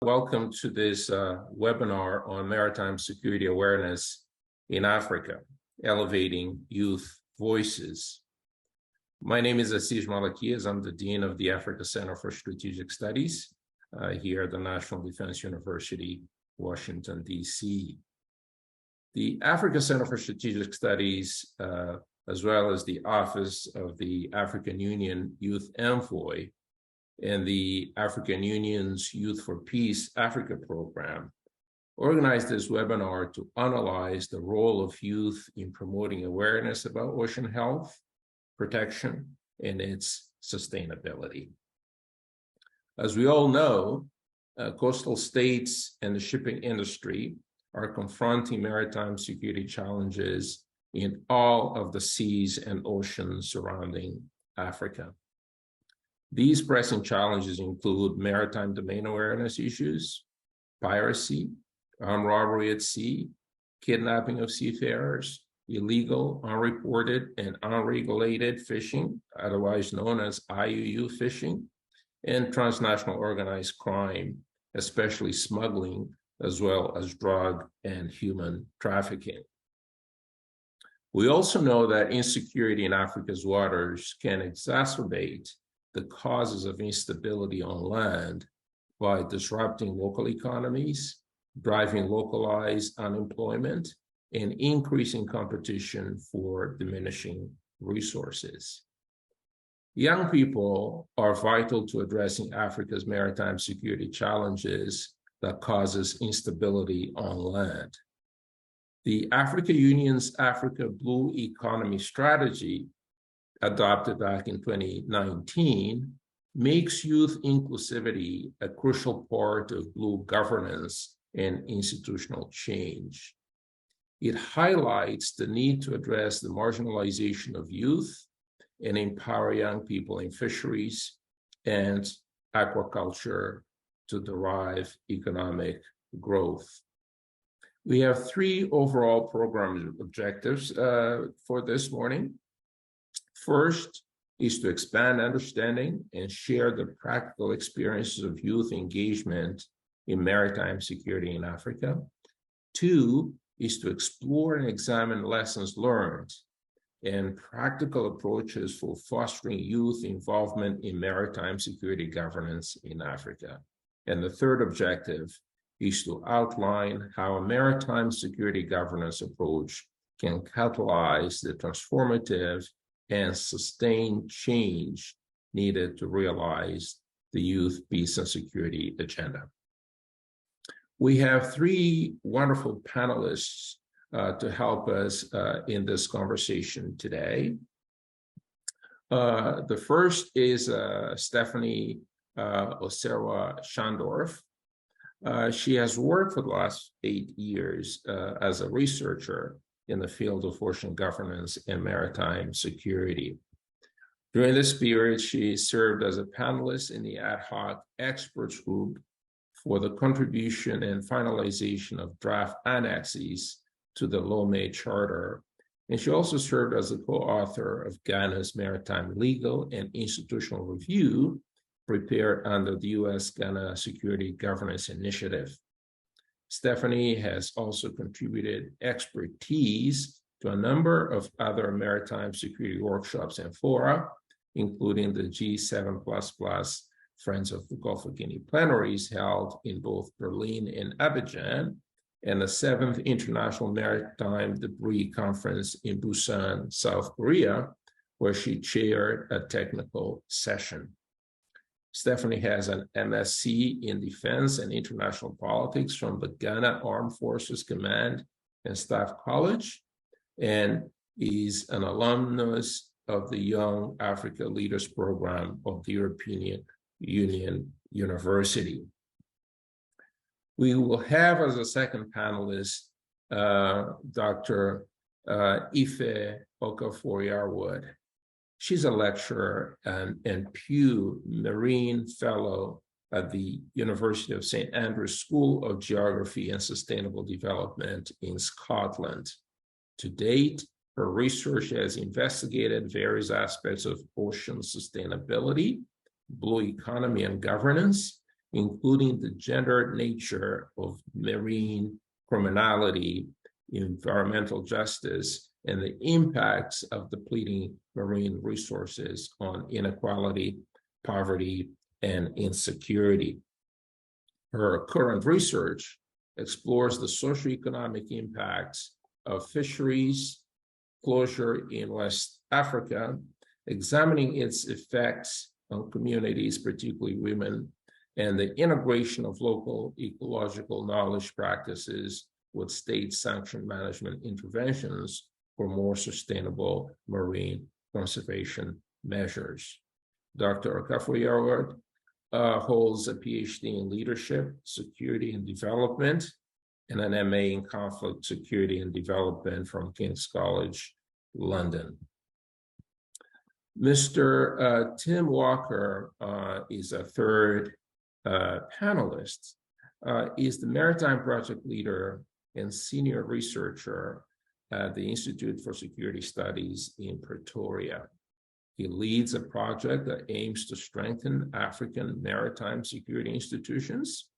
Welcome to this webinar on maritime security awareness in Africa, elevating youth voices. My name is Assis Malaquias. I'm the Dean of the Africa Center for Strategic Studies here at the National Defense University, Washington, D.C. The Africa Center for Strategic Studies, as well as the Office of the African Union Youth Envoy, and the African Union's Youth for Peace Africa program, organized this webinar to analyze the role of youth in promoting awareness about ocean health, protection, and its sustainability. As we all know, coastal states and the shipping industry are confronting maritime security challenges in all of the seas and oceans surrounding Africa. These pressing challenges include maritime domain awareness issues, piracy, armed robbery at sea, kidnapping of seafarers, illegal, unreported, and unregulated fishing, otherwise known as IUU fishing, and transnational organized crime, especially smuggling, as well as drug and human trafficking. We also know that insecurity in Africa's waters can exacerbate the causes of instability on land by disrupting local economies, driving localized unemployment, and increasing competition for diminishing resources. Young people are vital to addressing Africa's maritime security challenges that causes instability on land. The African Union's Africa Blue Economy Strategy, adopted back in 2019, makes youth inclusivity a crucial part of blue governance and institutional change. It highlights the need to address the marginalization of youth and empower young people in fisheries and aquaculture to derive economic growth. We have three overall program objectives for this morning. First is to expand understanding and share the practical experiences of youth engagement in maritime security in Africa. Two is to explore and examine lessons learned and practical approaches for fostering youth involvement in maritime security governance in Africa. And the third objective is to outline how a maritime security governance approach can catalyze the transformative and sustained change needed to realize the youth peace and security agenda. We have three wonderful panelists to help us in this conversation today. The first is Stephanie Oserwa Shandorf. She has worked for the last 8 years as a researcher in the field of ocean governance and maritime security. During this period, she served as a panelist in the ad hoc experts group for the contribution and finalization of draft annexes to the Lomé Charter. And she also served as a co-author of Ghana's Maritime Legal and Institutional Review, prepared under the U.S. Ghana Security Governance Initiative. Stephanie has also contributed expertise to a number of other maritime security workshops and fora, including the G7++ Friends of the Gulf of Guinea plenaries held in both Berlin and Abidjan, and the 7th International Maritime Debris Conference in Busan, South Korea, where she chaired a technical session. Stephanie has an MSc in Defense and International Politics from the Ghana Armed Forces Command and Staff College, and is an alumnus of the Young Africa Leaders Program of the European Union University. We will have as a second panelist Dr. Ife Okafor-Yarwood. She's a lecturer and Pew Marine Fellow at the University of St. Andrews School of Geography and Sustainable Development in Scotland. To date, her research has investigated various aspects of ocean sustainability, blue economy and governance, including the gendered nature of marine criminality, environmental justice, and the impacts of depleting marine resources on inequality, poverty, and insecurity. Her current research explores the socioeconomic impacts of fisheries closure in West Africa, examining its effects on communities, particularly women, and the integration of local ecological knowledge practices with state-sanctioned management interventions for more sustainable marine conservation measures. Dr. Okafor-Yarwood holds a PhD in leadership, security, and development, and an MA in conflict, security, and development from King's College, London. Mr. Tim Walker is a third panelist. Is the Maritime project leader and senior researcher at the Institute for Security Studies in Pretoria. He leads a project that aims to strengthen African maritime security institutions.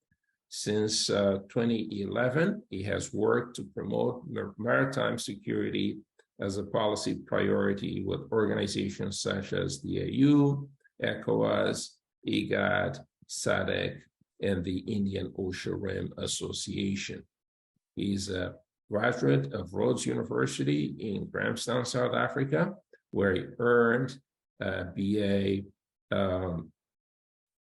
Since 2011, he has worked to promote maritime security as a policy priority with organizations such as the AU, ECOWAS, IGAD, SADC, and the Indian Ocean Rim Association. He's a graduate of Rhodes University in Grahamstown, South Africa, where he earned a BA and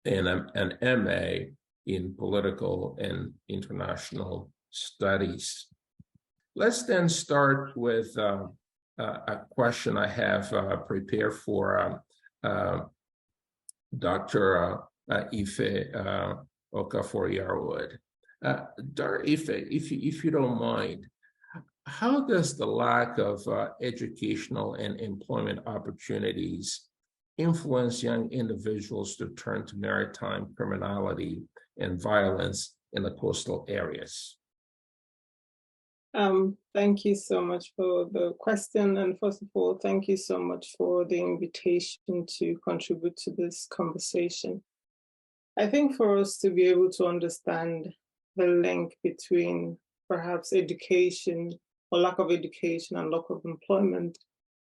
an MA in political and international studies. Let's then start with a question I have prepared for Dr. Ife Okafor-Yarwood. Dr. Ife, if you don't mind, how does the lack of educational and employment opportunities influence young individuals to turn to maritime criminality and violence in the coastal areas? Thank you so much for the question. And first of all, thank you so much for the invitation to contribute to this conversation. I think for us to be able to understand the link between perhaps education or lack of education and lack of employment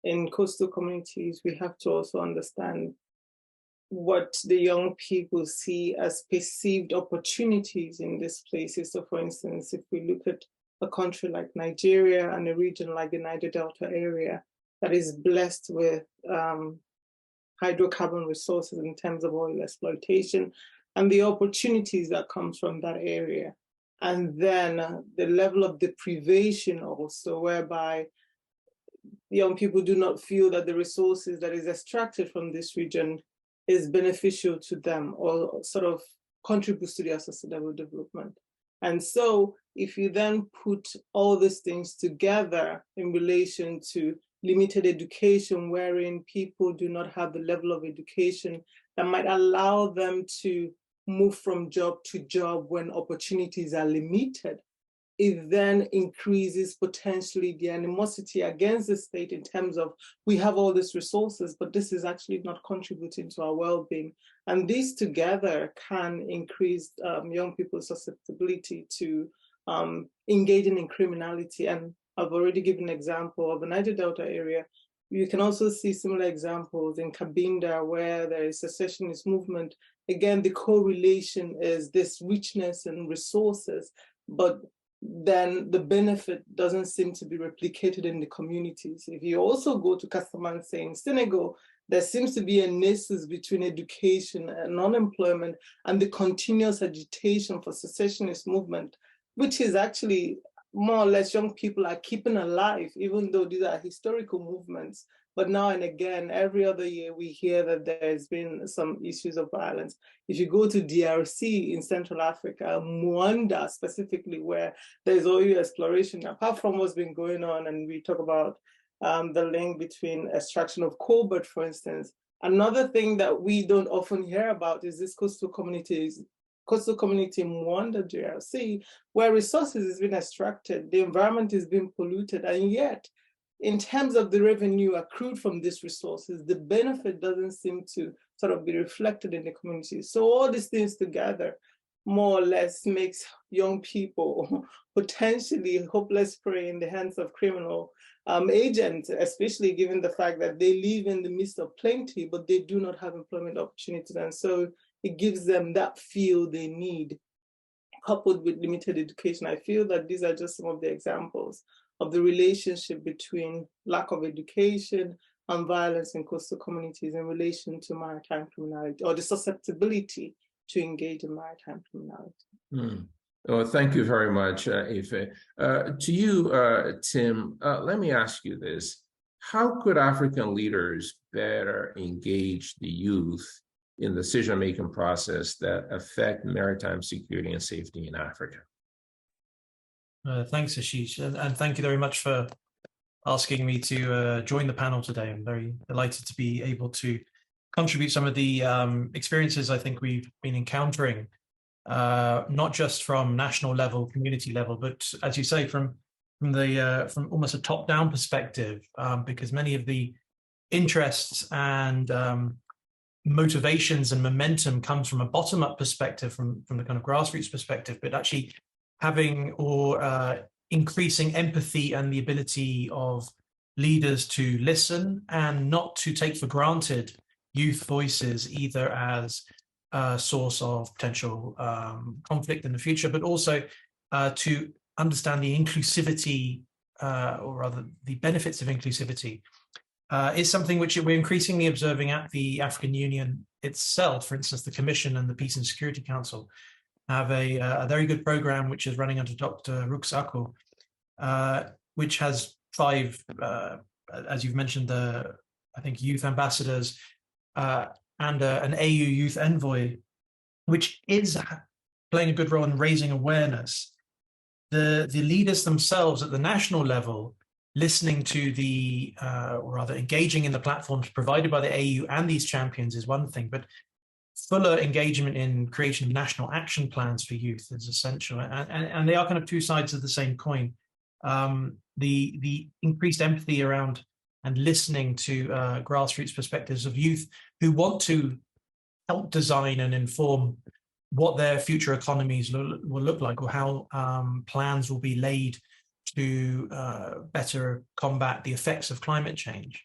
in coastal communities, we have to also understand what the young people see as perceived opportunities in these places. So for instance, if we look at a country like Nigeria and a region like the Niger Delta area that is blessed with hydrocarbon resources in terms of oil exploitation and the opportunities that comes from that area. And then the level of deprivation also, whereby young people do not feel that the resources that is extracted from this region is beneficial to them or sort of contributes to their sustainable development. And so if you then put all these things together in relation to limited education, wherein people do not have the level of education that might allow them to move from job to job when opportunities are limited, it then increases potentially the animosity against the state in terms of, we have all these resources, but this is actually not contributing to our well-being. And these together can increase young people's susceptibility to engaging in criminality. And I've already given an example of the Niger Delta area. You can also see similar examples in Cabinda, where there is a secessionist movement. Again, the correlation is this richness and resources, but then the benefit doesn't seem to be replicated in the communities. If you also go to Casamance in Senegal, there seems to be a nexus between education and unemployment and the continuous agitation for secessionist movement, which is actually more or less young people are keeping alive, even though these are historical movements. But now and again, every other year, we hear that there's been some issues of violence. If you go to DRC in Central Africa, Mwanda specifically, where there's oil exploration, apart from what's been going on, and we talk about the link between extraction of cobalt, for instance. Another thing that we don't often hear about is this coastal community in Mwanda, DRC, where resources is being extracted, the environment is being polluted, and yet, in terms of the revenue accrued from these resources, the benefit doesn't seem to sort of be reflected in the community. So all these things together more or less makes young people potentially hopeless prey in the hands of criminal agents, especially given the fact that they live in the midst of plenty, but they do not have employment opportunities. And so it gives them that feel they need, coupled with limited education. I feel that these are just some of the examples of the relationship between lack of education and violence in coastal communities in relation to maritime criminality, or the susceptibility to engage in maritime criminality. Mm. Well, thank you very much, Ife. To you, Tim, let me ask you this. How could African leaders better engage the youth in the decision-making process that affect maritime security and safety in Africa? Thanks, Ashish, and thank you very much for asking me to join the panel today. I'm very delighted to be able to contribute some of the experiences I think we've been encountering, not just from national level, community level, but as you say, from almost a top-down perspective, because many of the interests and motivations and momentum comes from a bottom-up perspective, from the kind of grassroots perspective, but actually having or increasing empathy and the ability of leaders to listen and not to take for granted youth voices, either as a source of potential conflict in the future, but also to understand the inclusivity, or rather the benefits of inclusivity, is something which we're increasingly observing at the African Union itself. For instance, the Commission and the Peace and Security Council have a very good program which is running under Dr. Ruxako, which has 5, as you've mentioned, I think youth ambassadors and an AU Youth Envoy, which is playing a good role in raising awareness. The leaders themselves at the national level, listening to or rather engaging in the platforms provided by the AU and these champions is one thing, but fuller engagement in creation of national action plans for youth is essential, and they are kind of two sides of the same coin. The increased empathy around and listening to grassroots perspectives of youth who want to help design and inform what their future economies will look like, or how plans will be laid to better combat the effects of climate change.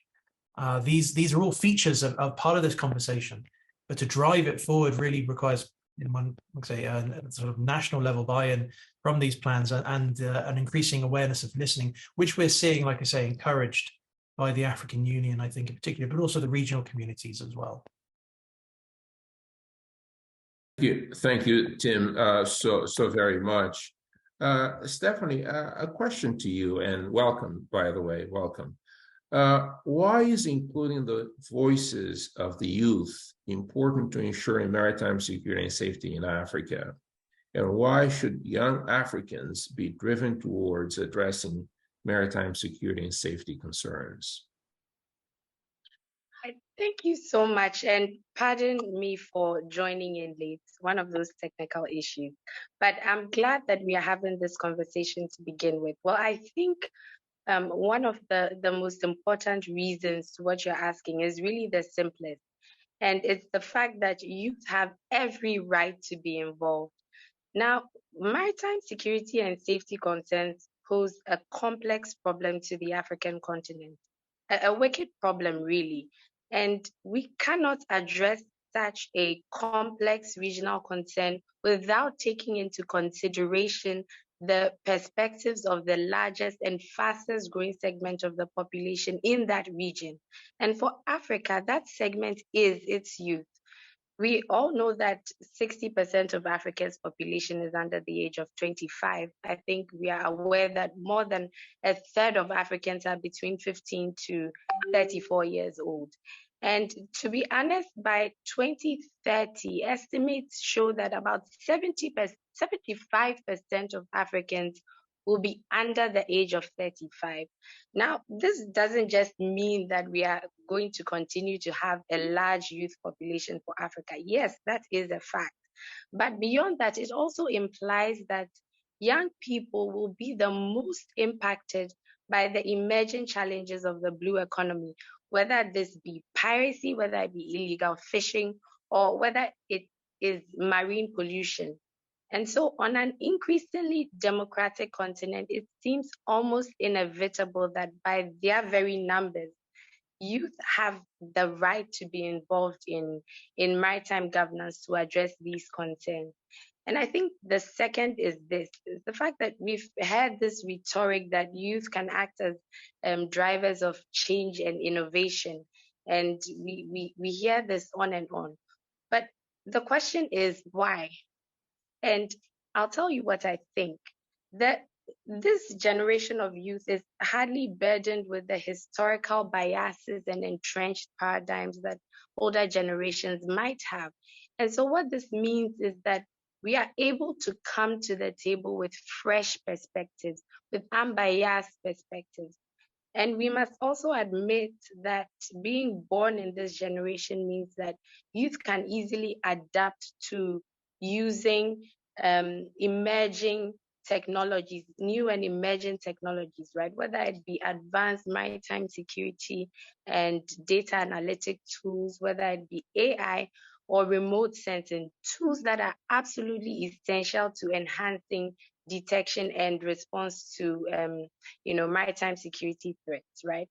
These are all features of part of this conversation. But to drive it forward really requires, one would say, a sort of national level buy-in from these plans and an increasing awareness of listening, which we're seeing, like I say, encouraged by the African Union, I think in particular, but also the regional communities as well. Thank you, Tim, so very much. Stephanie, a question to you, and welcome, by the way, welcome. Why is including the voices of the youth important to ensuring maritime security and safety in Africa? And why should young Africans be driven towards addressing maritime security and safety concerns? Thank you so much, and pardon me for joining in late. It's one of those technical issues, but I'm glad that we are having this conversation to begin with. Well, I think one of the most important reasons to what you're asking is really the simplest, and it's the fact that youth have every right to be involved. Now, maritime security and safety concerns pose a complex problem to the African continent, a wicked problem, really. And we cannot address such a complex regional concern without taking into consideration the perspectives of the largest and fastest growing segment of the population in that region. And for Africa, that segment is its youth. We all know that 60% of Africa's population is under the age of 25. I think we are aware that more than a third of Africans are between 15 to 34 years old. And to be honest, by 2030, estimates show that about 75% of Africans will be under the age of 35. Now, this doesn't just mean that we are going to continue to have a large youth population for Africa. Yes, that is a fact. But beyond that, it also implies that young people will be the most impacted by the emerging challenges of the blue economy, whether this be piracy, whether it be illegal fishing, or whether it is marine pollution. And so on an increasingly democratic continent, it seems almost inevitable that by their very numbers, youth have the right to be involved in maritime governance to address these concerns. And I think the second is the fact that we've had this rhetoric that youth can act as drivers of change and innovation. And we hear this on and on. But the question is why? And I'll tell you what I think. That this generation of youth is hardly burdened with the historical biases and entrenched paradigms that older generations might have. And so what this means is that we are able to come to the table with fresh perspectives, with unbiased perspectives. And we must also admit that being born in this generation means that youth can easily adapt to using emerging technologies, new and emerging technologies, right? Whether it be advanced maritime security and data analytic tools, whether it be AI or remote sensing, tools that are absolutely essential to enhancing detection and response to maritime security threats, right?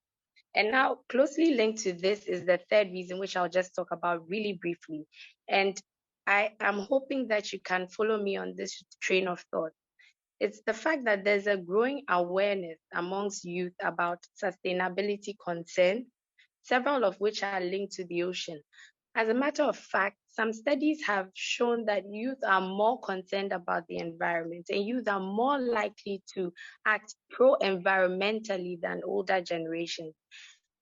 And now closely linked to this is the third reason, which I'll just talk about really briefly. And I am hoping that you can follow me on this train of thought. It's the fact that there's a growing awareness amongst youth about sustainability concerns, several of which are linked to the ocean. As a matter of fact, some studies have shown that youth are more concerned about the environment and youth are more likely to act pro-environmentally than older generations.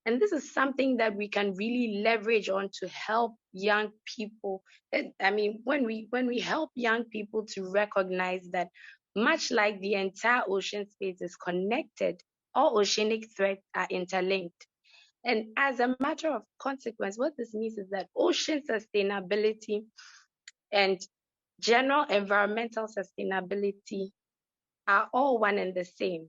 And this is something that we can really leverage on to help young people. I mean, when we help young people to recognize that much like the entire ocean space is connected, all oceanic threats are interlinked. And as a matter of consequence, what this means is that ocean sustainability and general environmental sustainability are all one and the same.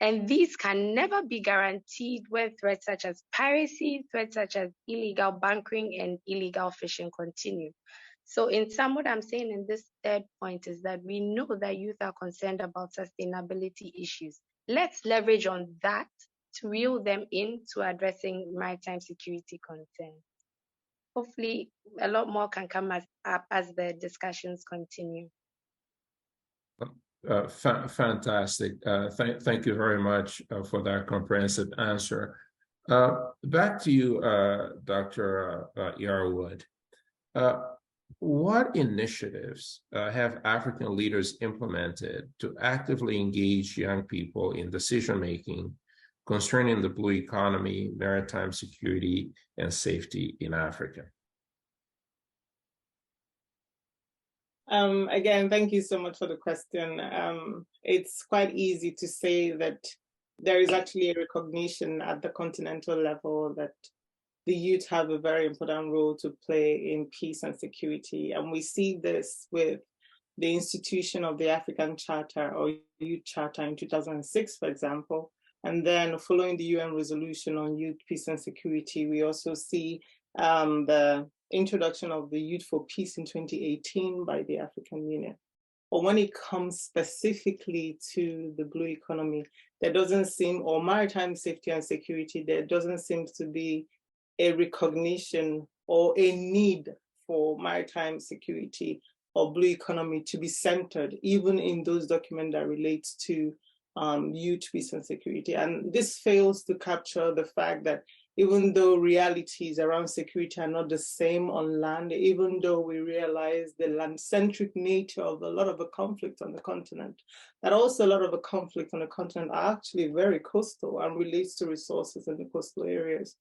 And these can never be guaranteed when threats such as piracy, threats such as illegal bunkering and illegal fishing continue. So in sum, what I'm saying in this third point is that we know that youth are concerned about sustainability issues. Let's leverage on that to reel them into addressing maritime security concerns. Hopefully, a lot more can come up as the discussions continue. Fantastic. Thank you very much for that comprehensive answer. Back to you, Dr. Yarwood. What initiatives have African leaders implemented to actively engage young people in decision-making concerning the blue economy, maritime security, and safety in Africa? Again, thank you so much for the question. It's quite easy to say that there is actually a recognition at the continental level that the youth have a very important role to play in peace and security. And we see this with the institution of the African Charter or Youth Charter in 2006, for example. And then following the UN resolution on youth, peace and security, we also see the introduction of the Youth for Peace in 2018 by the African Union. But when it comes specifically to the blue economy, there doesn't seem, or maritime safety and security, there doesn't seem to be a recognition or a need for maritime security or blue economy to be centered, even in those documents that relate to youth, peace and security. And this fails to capture the fact that even though realities around security are not the same on land, even though we realize the land-centric nature of a lot of the conflict on the continent, that also a lot of the conflict on the continent are actually very coastal and relates to resources in the coastal areas.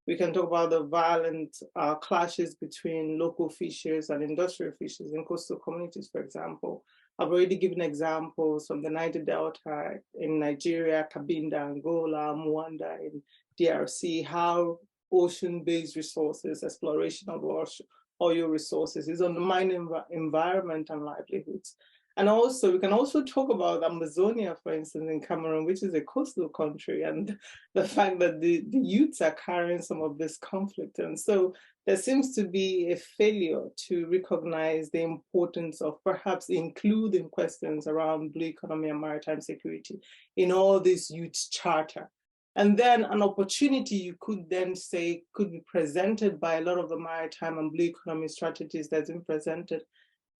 We can talk about the violent clashes between local fishers and industrial fishers in coastal communities, for example. I've already given examples from the Niger Delta in Nigeria, Cabinda, Angola, Mwanda in DRC, how ocean-based resources, exploration of oil resources is undermining environment and livelihoods. And also, we can also talk about Amazonia, for instance, in Cameroon, which is a coastal country, and the fact that the youths are carrying some of this conflict. And so there seems to be a failure to recognize the importance of perhaps including questions around blue economy and maritime security in all this youth charter. And then an opportunity you could then say could be presented by a lot of the maritime and blue economy strategies that's been presented.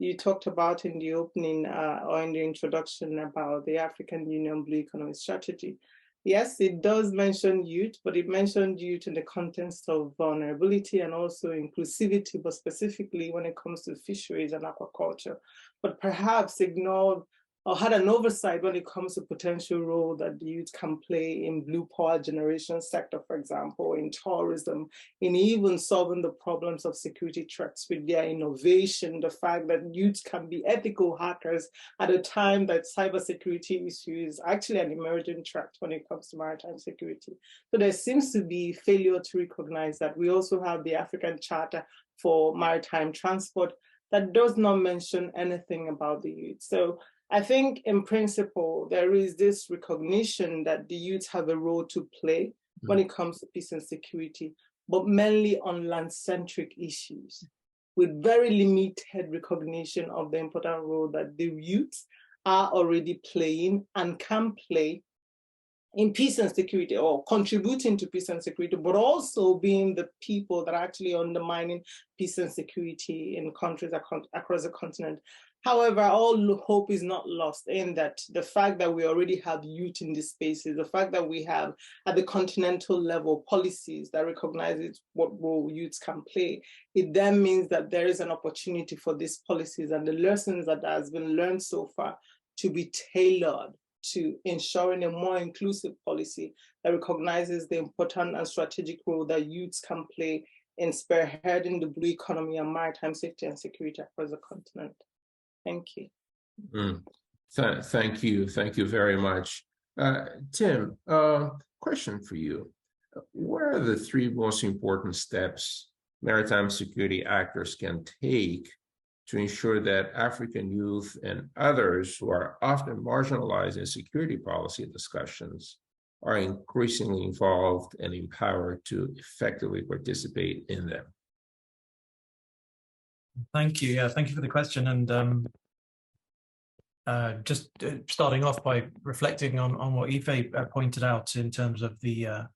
You talked about in the opening or in the introduction about the African Union Blue Economy Strategy. Yes, it does mention youth, but it mentioned youth in the context of vulnerability and also inclusivity, but specifically when it comes to fisheries and aquaculture, but perhaps ignored or had an oversight when it comes to potential role that the youth can play in blue power generation sector, for example, in tourism, in even solving the problems of security threats with their innovation, the fact that youth can be ethical hackers at a time that cybersecurity issue is actually an emerging threat when it comes to maritime security. So there seems to be failure to recognize that. We also have the African Charter for Maritime Transport that does not mention anything about the youth. So I think in principle, there is this recognition that the youth have a role to play when it comes to peace and security, but mainly on land-centric issues, with very limited recognition of the important role that the youth are already playing and can play in peace and security, or contributing to peace and security, but also being the people that are actually undermining peace and security in countries across the continent. However, all hope is not lost in that the fact that we already have youth in these spaces, the fact that we have at the continental level policies that recognize what role youths can play, it then means that there is an opportunity for these policies and the lessons that has been learned so far to be tailored to ensuring a more inclusive policy that recognizes the important and strategic role that youths can play in spearheading the blue economy and maritime safety and security across the continent. Thank you. Thank you. Thank you very much. Tim, question for you. What are the three most important steps maritime security actors can take to ensure that African youth and others who are often marginalized in security policy discussions are increasingly involved and empowered to effectively participate in them? Thank you. Yeah, thank you for the question. And just starting off by reflecting on what Ife pointed out in terms of the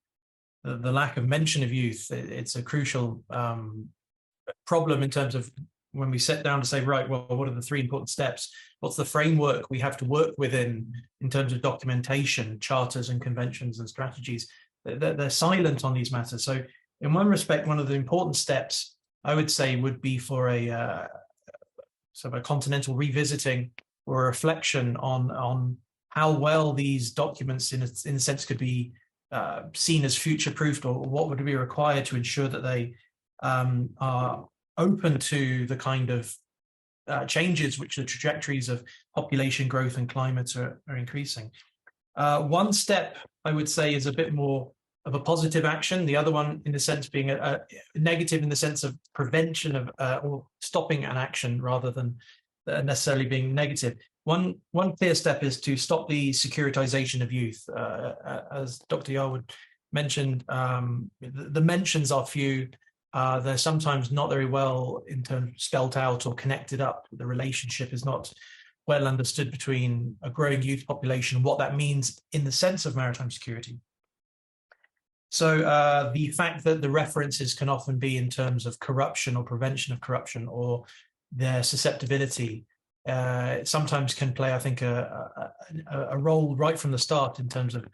lack of mention of youth. It's a crucial problem in terms of when we sit down to say, right, well, what are the three important steps? What's the framework we have to work within in terms of documentation, charters and conventions and strategies? They're silent on these matters. So in one respect, one of the important steps I would say would be for a sort of a continental revisiting or a reflection on how well these documents in a sense could be seen as future-proofed, or what would be required to ensure that they are open to the kind of changes which the trajectories of population growth and climate are increasing. One step, I would say, is a bit more of a positive action. The other one, in the sense, being a negative in the sense of prevention of or stopping an action rather than necessarily being negative. One clear step is to stop the securitization of youth. As Dr. Yarwood mentioned, the mentions are few. They're sometimes not very well in terms spelled out or connected up. The relationship is not well understood between a growing youth population and what that means in the sense of maritime security. So the fact that the references can often be in terms of corruption or prevention of corruption or their susceptibility sometimes can play, I think, a role right from the start in terms of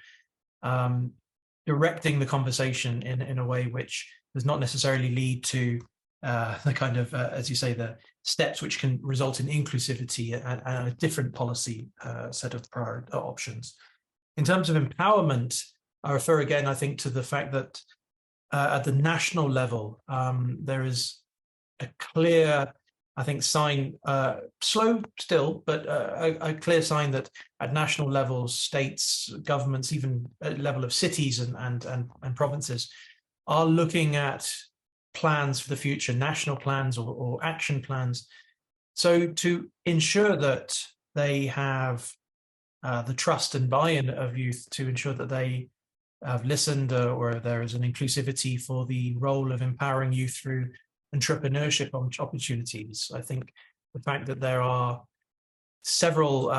directing the conversation in a way which does not necessarily lead to the kind of, as you say, the steps which can result in inclusivity and a different policy set of options. In terms of empowerment, I refer again, I think, to the fact that at the national level, there is a clear, I think, sign, slow still, but a clear sign that at national levels, states, governments, even at the level of cities and provinces, are looking at plans for the future, national plans or action plans. So to ensure that they have the trust and buy-in of youth to ensure that they have listened or there is an inclusivity for the role of empowering youth through entrepreneurship opportunities. I think the fact that there are several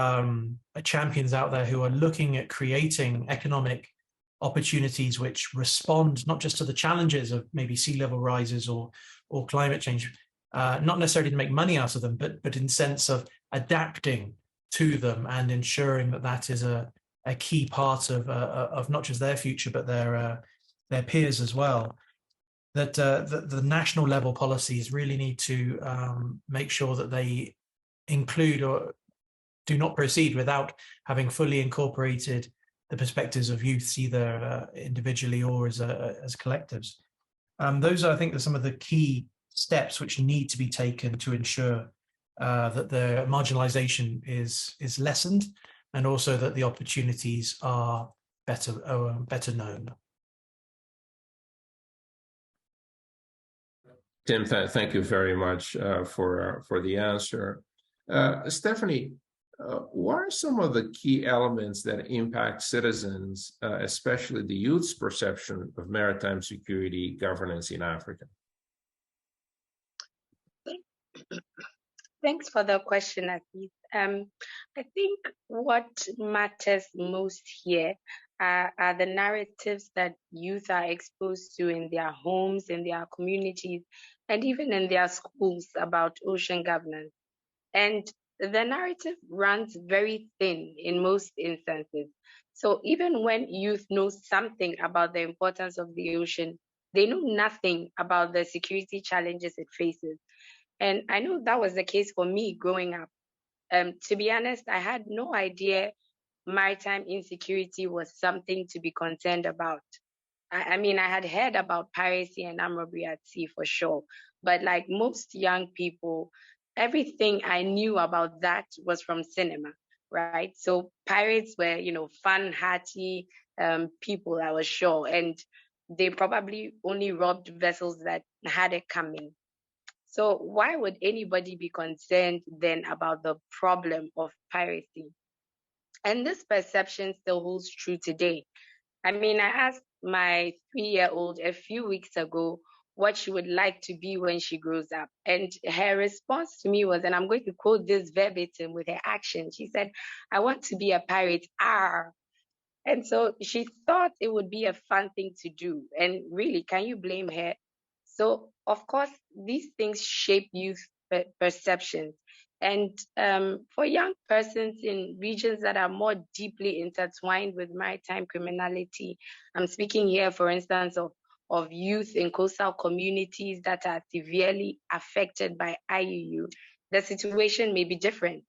champions out there who are looking at creating economic opportunities which respond not just to the challenges of maybe sea level rises or climate change, not necessarily to make money out of them, but in sense of adapting to them and ensuring that that is a key part of not just their future but their peers as well. That the national level policies really need to make sure that they include or do not proceed without having fully incorporated the perspectives of youths, either individually or as collectives. Those are, I think, some of the key steps which need to be taken to ensure that the marginalization is lessened, and also that the opportunities are better known. Tim, thank you very much for the answer. Stephanie, what are some of the key elements that impact citizens, especially the youth's perception of maritime security governance in Africa? Thanks for the question, Aziz. I think what matters most here are the narratives that youth are exposed to in their homes, in their communities, and even in their schools about ocean governance. And the narrative runs very thin in most instances. So even when youth know something about the importance of the ocean, they know nothing about the security challenges it faces. And I know that was the case for me growing up. To be honest, I had no idea maritime insecurity was something to be concerned about. I mean, I had heard about piracy and armed robbery at sea for sure, but like most young people, everything I knew about that was from cinema, right? So pirates were, fun, hearty people, I was sure, and they probably only robbed vessels that had it coming. So why would anybody be concerned then about the problem of piracy? And this perception still holds true today. I mean, I asked my 3-year-old a few weeks ago what she would like to be when she grows up. And her response to me was, and I'm going to quote this verbatim with her action, she said, "I want to be a pirate, arr." And so she thought it would be a fun thing to do. And really, can you blame her? So, of course, these things shape youth perceptions. And for young persons in regions that are more deeply intertwined with maritime criminality, I'm speaking here, for instance, of youth in coastal communities that are severely affected by IUU, the situation may be different,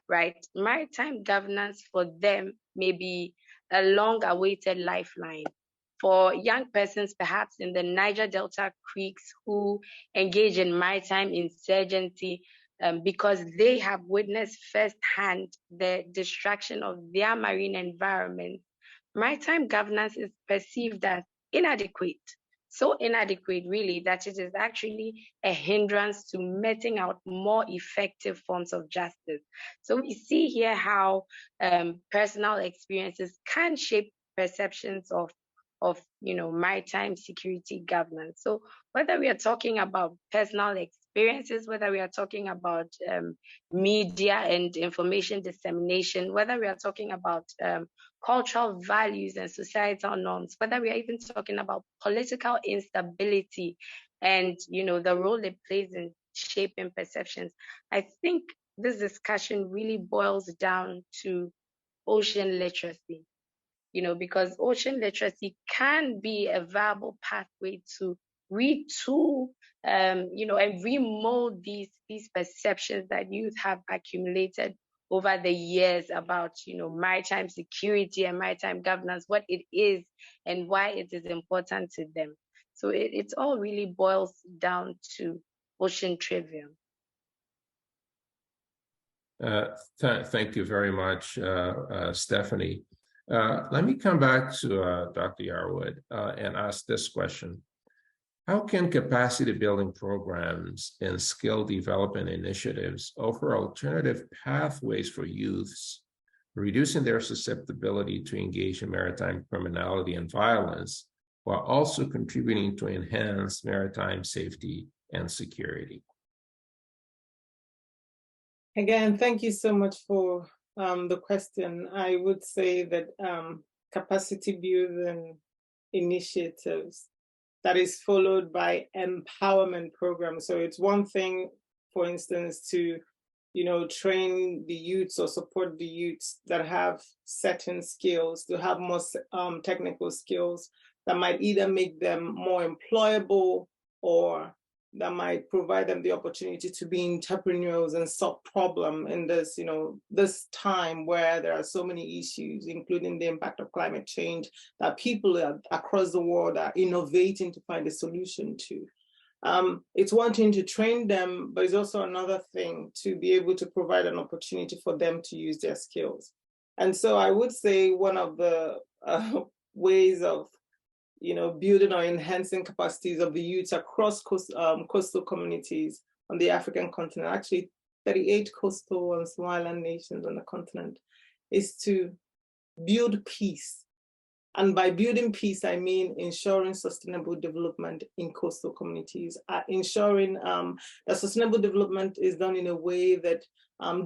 right? Maritime governance for them may be a long-awaited lifeline. For young persons, perhaps in the Niger Delta creeks, who engage in maritime insurgency because they have witnessed firsthand the destruction of their marine environment, maritime governance is perceived as inadequate. So inadequate, really, that it is actually a hindrance to meting out more effective forms of justice. So we see here how personal experiences can shape perceptions of maritime security governance. So whether we are talking about personal experiences, whether we are talking about media and information dissemination, whether we are talking about cultural values and societal norms, whether we are even talking about political instability and the role it plays in shaping perceptions, I think this discussion really boils down to ocean literacy. Because ocean literacy can be a viable pathway to retool, and remold these perceptions that youth have accumulated over the years about, maritime security and maritime governance, what it is and why it is important to them. So it all really boils down to ocean trivia. Thank you very much, Stephanie. Let me come back to Dr. Yarwood and ask this question. How can capacity building programs and skill development initiatives offer alternative pathways for youths, reducing their susceptibility to engage in maritime criminality and violence, while also contributing to enhance maritime safety and security? Again, thank you so much for the question. I would say that capacity building initiatives that is followed by empowerment programs. So it's one thing, for instance, to train the youths or support the youths that have certain skills, to have more technical skills that might either make them more employable or that might provide them the opportunity to be entrepreneurs and solve problems in this, this time where there are so many issues, including the impact of climate change, that people across the world are innovating to find a solution to. It's one thing to train them, but it's also another thing to be able to provide an opportunity for them to use their skills. And so I would say one of the ways of building or enhancing capacities of the youths across coastal communities on the African continent, actually 38 coastal and small island nations on the continent, is to build peace. And by building peace, I mean ensuring sustainable development in coastal communities, ensuring that sustainable development is done in a way that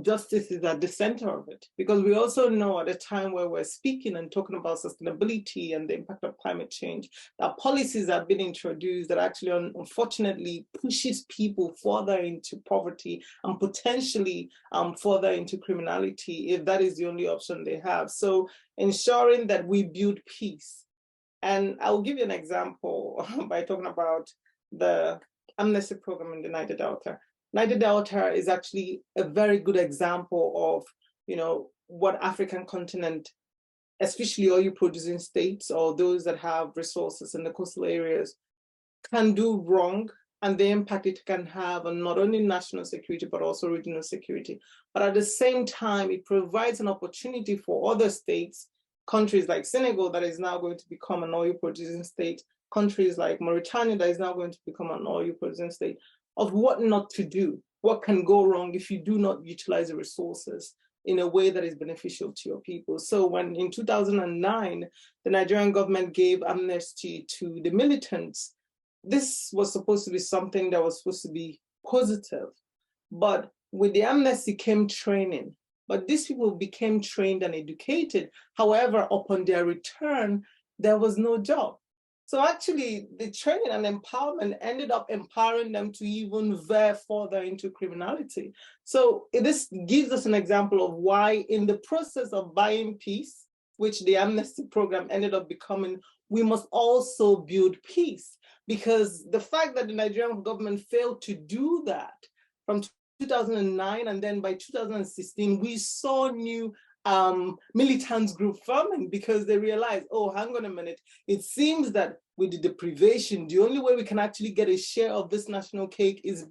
justice is at the center of it. Because we also know at a time where we're speaking and talking about sustainability and the impact of climate change, that policies have been introduced that actually unfortunately pushes people further into poverty and potentially further into criminality if that is the only option they have. So ensuring that we build peace. And I'll give you an example by talking about the amnesty program in the Niger Delta. Niger Delta is actually a very good example of, what African continent, especially oil producing states or those that have resources in the coastal areas, can do wrong and the impact it can have on not only national security, but also regional security. But at the same time, it provides an opportunity for other states, countries like Senegal, that is now going to become an oil producing state, countries like Mauritania, that is now going to become an oil producing state, of what not to do, what can go wrong if you do not utilize the resources in a way that is beneficial to your people. So when in 2009, the Nigerian government gave amnesty to the militants, this was supposed to be something that was supposed to be positive. But with the amnesty came training. But these people became trained and educated. However, upon their return, there was no job. So actually, the training and empowerment ended up empowering them to even veer further into criminality. So this gives us an example of why in the process of buying peace, which the amnesty program ended up becoming, we must also build peace. Because the fact that the Nigerian government failed to do that from 2009, and then by 2016, we saw new militants group forming because they realized, oh, hang on a minute, it seems that with the deprivation, the only way we can actually get a share of this national cake is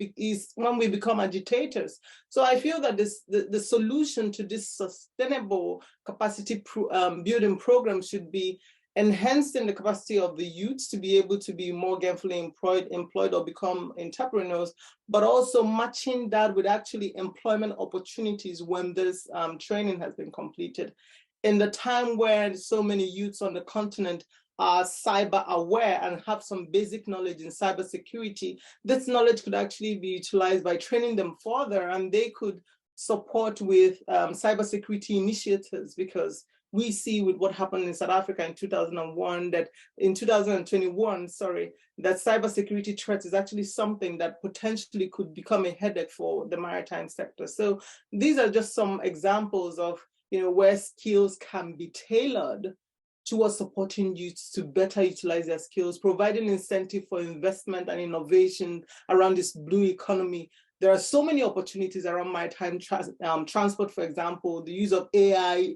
when we become agitators. So I feel that the solution to this sustainable capacity building program should be enhancing the capacity of the youths to be able to be more gainfully employed or become entrepreneurs, but also matching that with actually employment opportunities when this training has been completed. In the time where so many youths on the continent are cyber aware and have some basic knowledge in cybersecurity, this knowledge could actually be utilized by training them further, and they could support with cybersecurity initiatives, because we see with what happened in South Africa in 2001, that in 2021, that cybersecurity threat is actually something that potentially could become a headache for the maritime sector. So these are just some examples of where skills can be tailored towards supporting youths to better utilize their skills, providing incentive for investment and innovation around this blue economy. There are so many opportunities around maritime transport, for example, the use of AI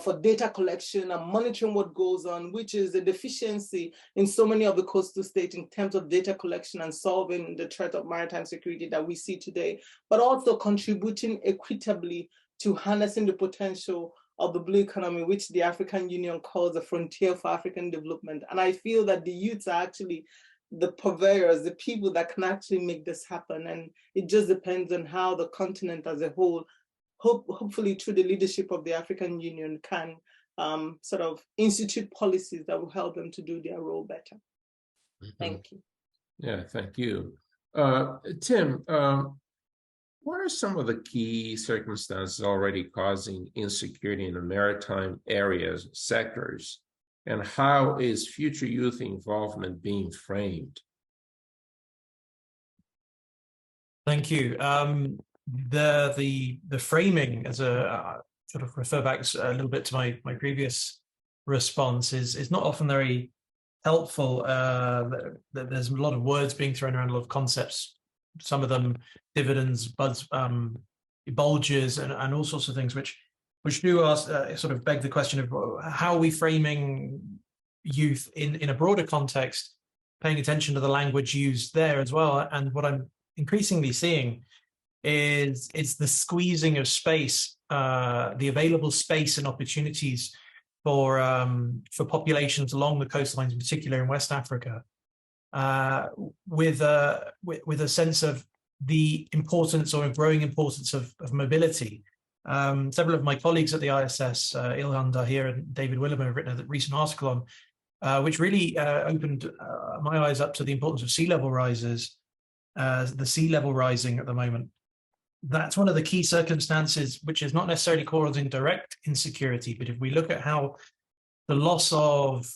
for data collection and monitoring what goes on, which is a deficiency in so many of the coastal states in terms of data collection and solving the threat of maritime security that we see today, but also contributing equitably to harnessing the potential of the blue economy, which the African Union calls the frontier for African development. And I feel that the youths are actually the purveyors, the people that can actually make this happen. And it just depends on how the continent as a whole, hopefully through the leadership of the African Union, can sort of institute policies that will help them to do their role better. Thank you. Yeah, thank you. Tim, what are some of the key circumstances already causing insecurity in the maritime areas, sectors, and how is future youth involvement being framed? Thank you. The framing, as a sort of refer back a little bit to my previous response, is not often very helpful. There's a lot of words being thrown around, a lot of concepts, some of them dividends, bulges, and all sorts of things, which do ask, sort of beg the question of how are we framing youth in a broader context, paying attention to the language used there as well. And what I'm increasingly seeing is the squeezing of space, the available space and opportunities for populations along the coastlines, in particular in West Africa, with a sense of the importance or growing importance of mobility. Several of my colleagues at the ISS, Ilhan Dahir and David Willimer, have written a recent article on which really opened my eyes up to the importance of sea level rises, the sea level rising at the moment. That's one of the key circumstances, which is not necessarily causing direct insecurity, but if we look at how the loss of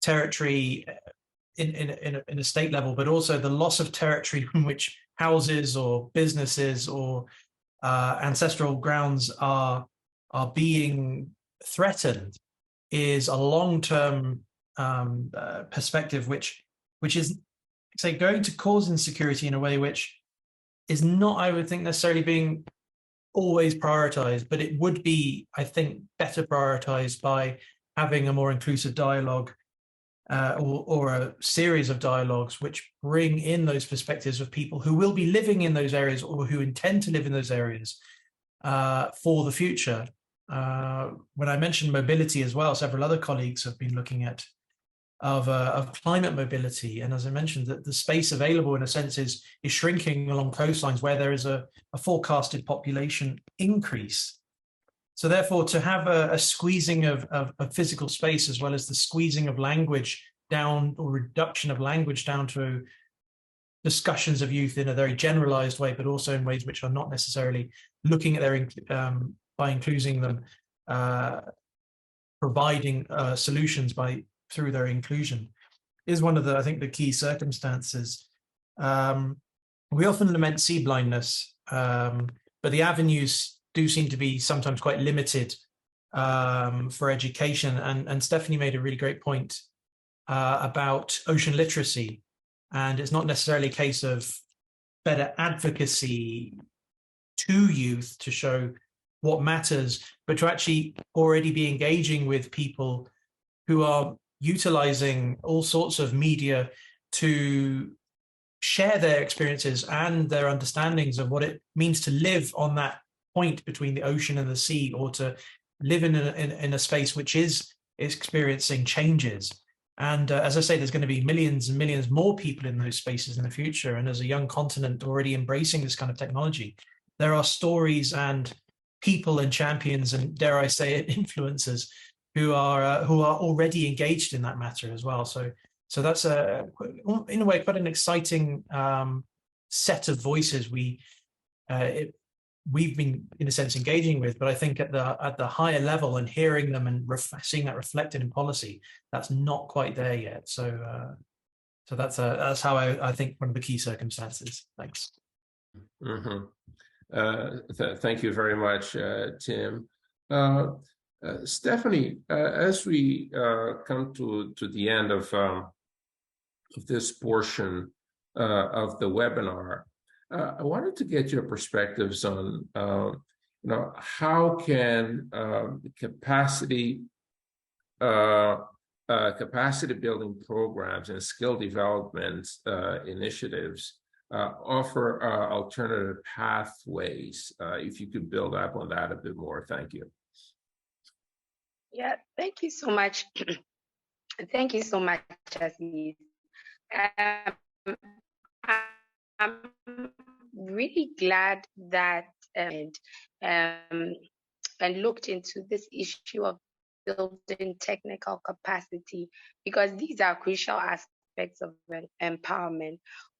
territory in a state level, but also the loss of territory from which houses or businesses or ancestral grounds are being threatened, is a long-term perspective, which is, say, going to cause insecurity in a way which is not, I would think, necessarily being always prioritized, but it would be, I think, better prioritized by having a more inclusive dialogue or a series of dialogues which bring in those perspectives of people who will be living in those areas or who intend to live in those areas for the future. When I mentioned mobility as well, several other colleagues have been looking at of climate mobility, and as I mentioned, that the space available in a sense is shrinking along coastlines where there is a forecasted population increase. So therefore, to have a squeezing of physical space, as well as the squeezing of language down, or reduction of language down to discussions of youth in a very generalized way, but also in ways which are not necessarily looking at their by including them, providing solutions through their inclusion, is one of the, I think, the key circumstances. We often lament sea blindness, but the avenues do seem to be sometimes quite limited for education. And Stephanie made a really great point about ocean literacy. And it's not necessarily a case of better advocacy to youth to show what matters, but to actually already be engaging with people who are utilizing all sorts of media to share their experiences and their understandings of what it means to live on that point between the ocean and the sea, or to live in a space which is experiencing changes. And as I say, there's going to be millions and millions more people in those spaces in the future. And as a young continent already embracing this kind of technology, there are stories and people and champions and, dare I say it, influencers who are already engaged in that matter as well. So that's in a way quite an exciting set of voices we've been, in a sense, engaging with. But I think at the higher level and hearing them and seeing that reflected in policy, that's not quite there yet. So that's how I think one of the key circumstances. Thanks. Mm-hmm. Thank you very much, Tim. Stephanie, as we come to the end of this portion of the webinar, I wanted to get your perspectives on, how can capacity building programs and skill development initiatives offer alternative pathways. If you could build up on that a bit more, thank you. Yeah, thank you so much. Thank you so much, Aziz. I'm really glad that um, and looked into this issue of building technical capacity, because these are crucial aspects of empowerment.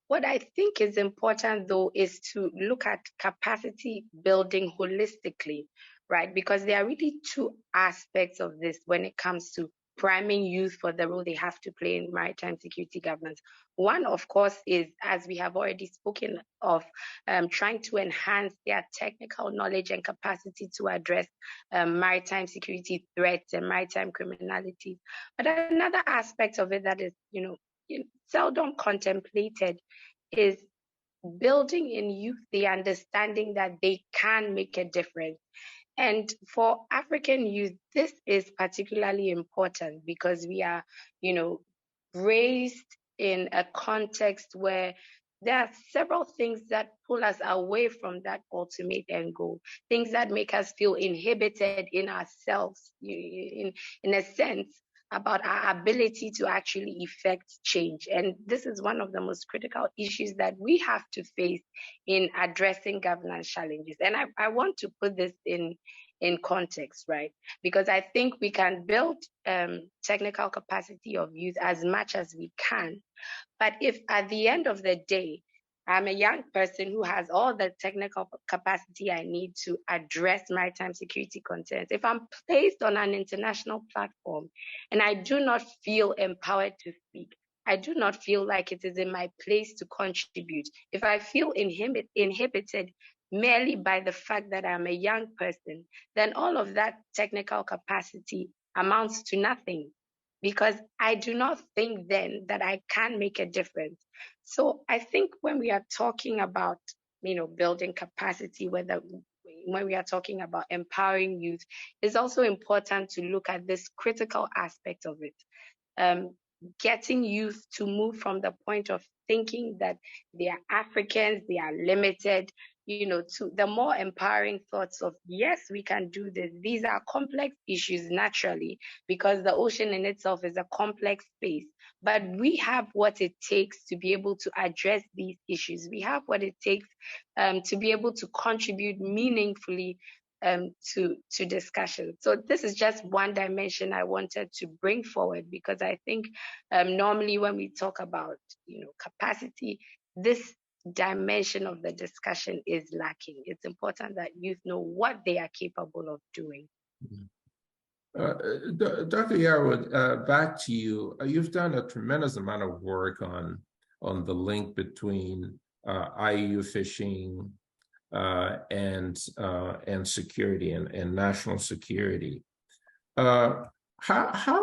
What I think is important, though, is to look at capacity building holistically, right? Because there are really two aspects of this when it comes to priming youth for the role they have to play in maritime security governance. One, of course, is, as we have already spoken of, trying to enhance their technical knowledge and capacity to address maritime security threats and maritime criminality. But another aspect of it that is, seldom contemplated is building in youth the understanding that they can make a difference. And for African youth, this is particularly important because we are, raised in a context where there are several things that pull us away from that ultimate end goal, things that make us feel inhibited in ourselves, in a sense, about our ability to actually effect change. And this is one of the most critical issues that we have to face in addressing governance challenges. And I want to put this in context, right? Because I think we can build technical capacity of youth as much as we can. But if at the end of the day, I'm a young person who has all the technical capacity I need to address maritime security concerns, if I'm placed on an international platform and I do not feel empowered to speak, I do not feel like it is in my place to contribute, if I feel inhibited merely by the fact that I'm a young person, then all of that technical capacity amounts to nothing, because I do not think then that I can make a difference. So I think when we are talking about, building capacity, when we are talking about empowering youth, it's also important to look at this critical aspect of it. Getting youth to move from the point of thinking that they are Africans, they are limited, to the more empowering thoughts of, yes, we can do this. These are complex issues naturally, because the ocean in itself is a complex space. But we have what it takes to be able to address these issues. We have what it takes to be able to contribute meaningfully to discussion. So this is just one dimension I wanted to bring forward, because I think normally when we talk about capacity, this dimension of the discussion is lacking. It's important that youth know what they are capable of doing. Dr. Yarwood, back to you. You've done a tremendous amount of work on the link between IUU fishing and security and national security. How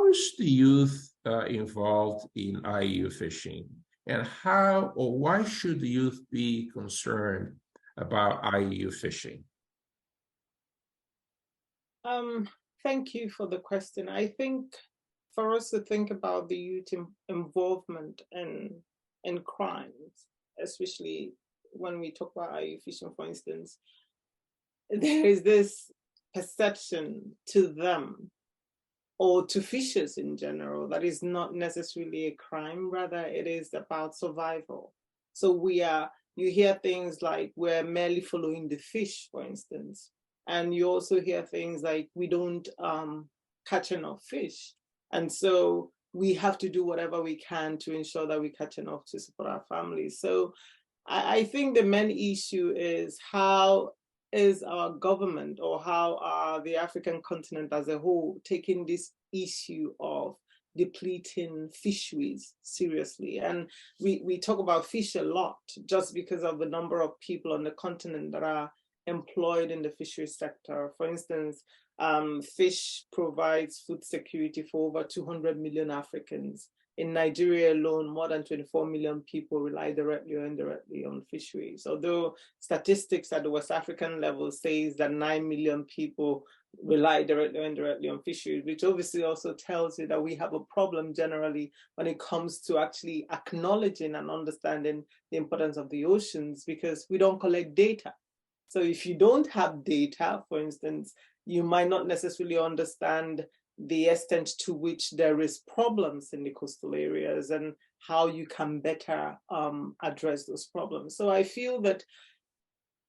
is the youth involved in IUU fishing, and how or why should the youth be concerned about IUU fishing? Thank you for the question. I think for us to think about the youth involvement in crimes, especially when we talk about IUU fishing, for instance, there is this perception to them or to fishers in general that is not necessarily a crime, rather it is about survival. So you hear things like we're merely following the fish, for instance, and you also hear things like we don't catch enough fish. And so we have to do whatever we can to ensure that we catch enough to support our families. So I think the main issue is how is our government, or how are the African continent as a whole taking this issue of depleting fisheries seriously? And we talk about fish a lot just because of the number of people on the continent that are employed in the fisheries sector. For instance, fish provides food security for over 200 million Africans. In Nigeria alone, more than 24 million people rely directly or indirectly on fisheries. Although statistics at the West African level says that 9 million people rely directly or indirectly on fisheries, which obviously also tells you that we have a problem generally when it comes to actually acknowledging and understanding the importance of the oceans, because we don't collect data. So if you don't have data, for instance, you might not necessarily understand the extent to which there is problems in the coastal areas and how you can better address those problems. So I feel that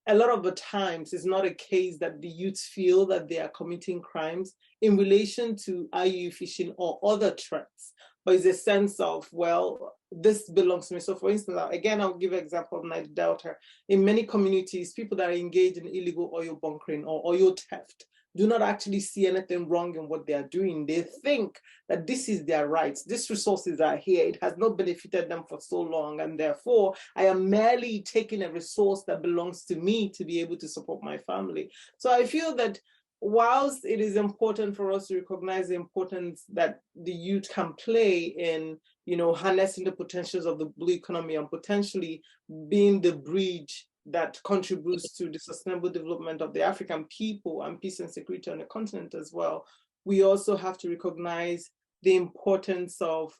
a lot of the times it's not a case that the youth feel that they are committing crimes in relation to IUU fishing or other threats, but it's a sense of, well, this belongs to me. So for instance, again, I'll give an example of Niger Delta. In many communities, people that are engaged in illegal oil bunkering or oil theft do not actually see anything wrong in what they are doing. They think that this is their rights. These resources are here. It has not benefited them for so long. And therefore, I am merely taking a resource that belongs to me to be able to support my family. So I feel that whilst it is important for us to recognize the importance that the youth can play in, harnessing the potentials of the blue economy and potentially being the bridge that contributes to the sustainable development of the African people and peace and security on the continent as well, we also have to recognize the importance of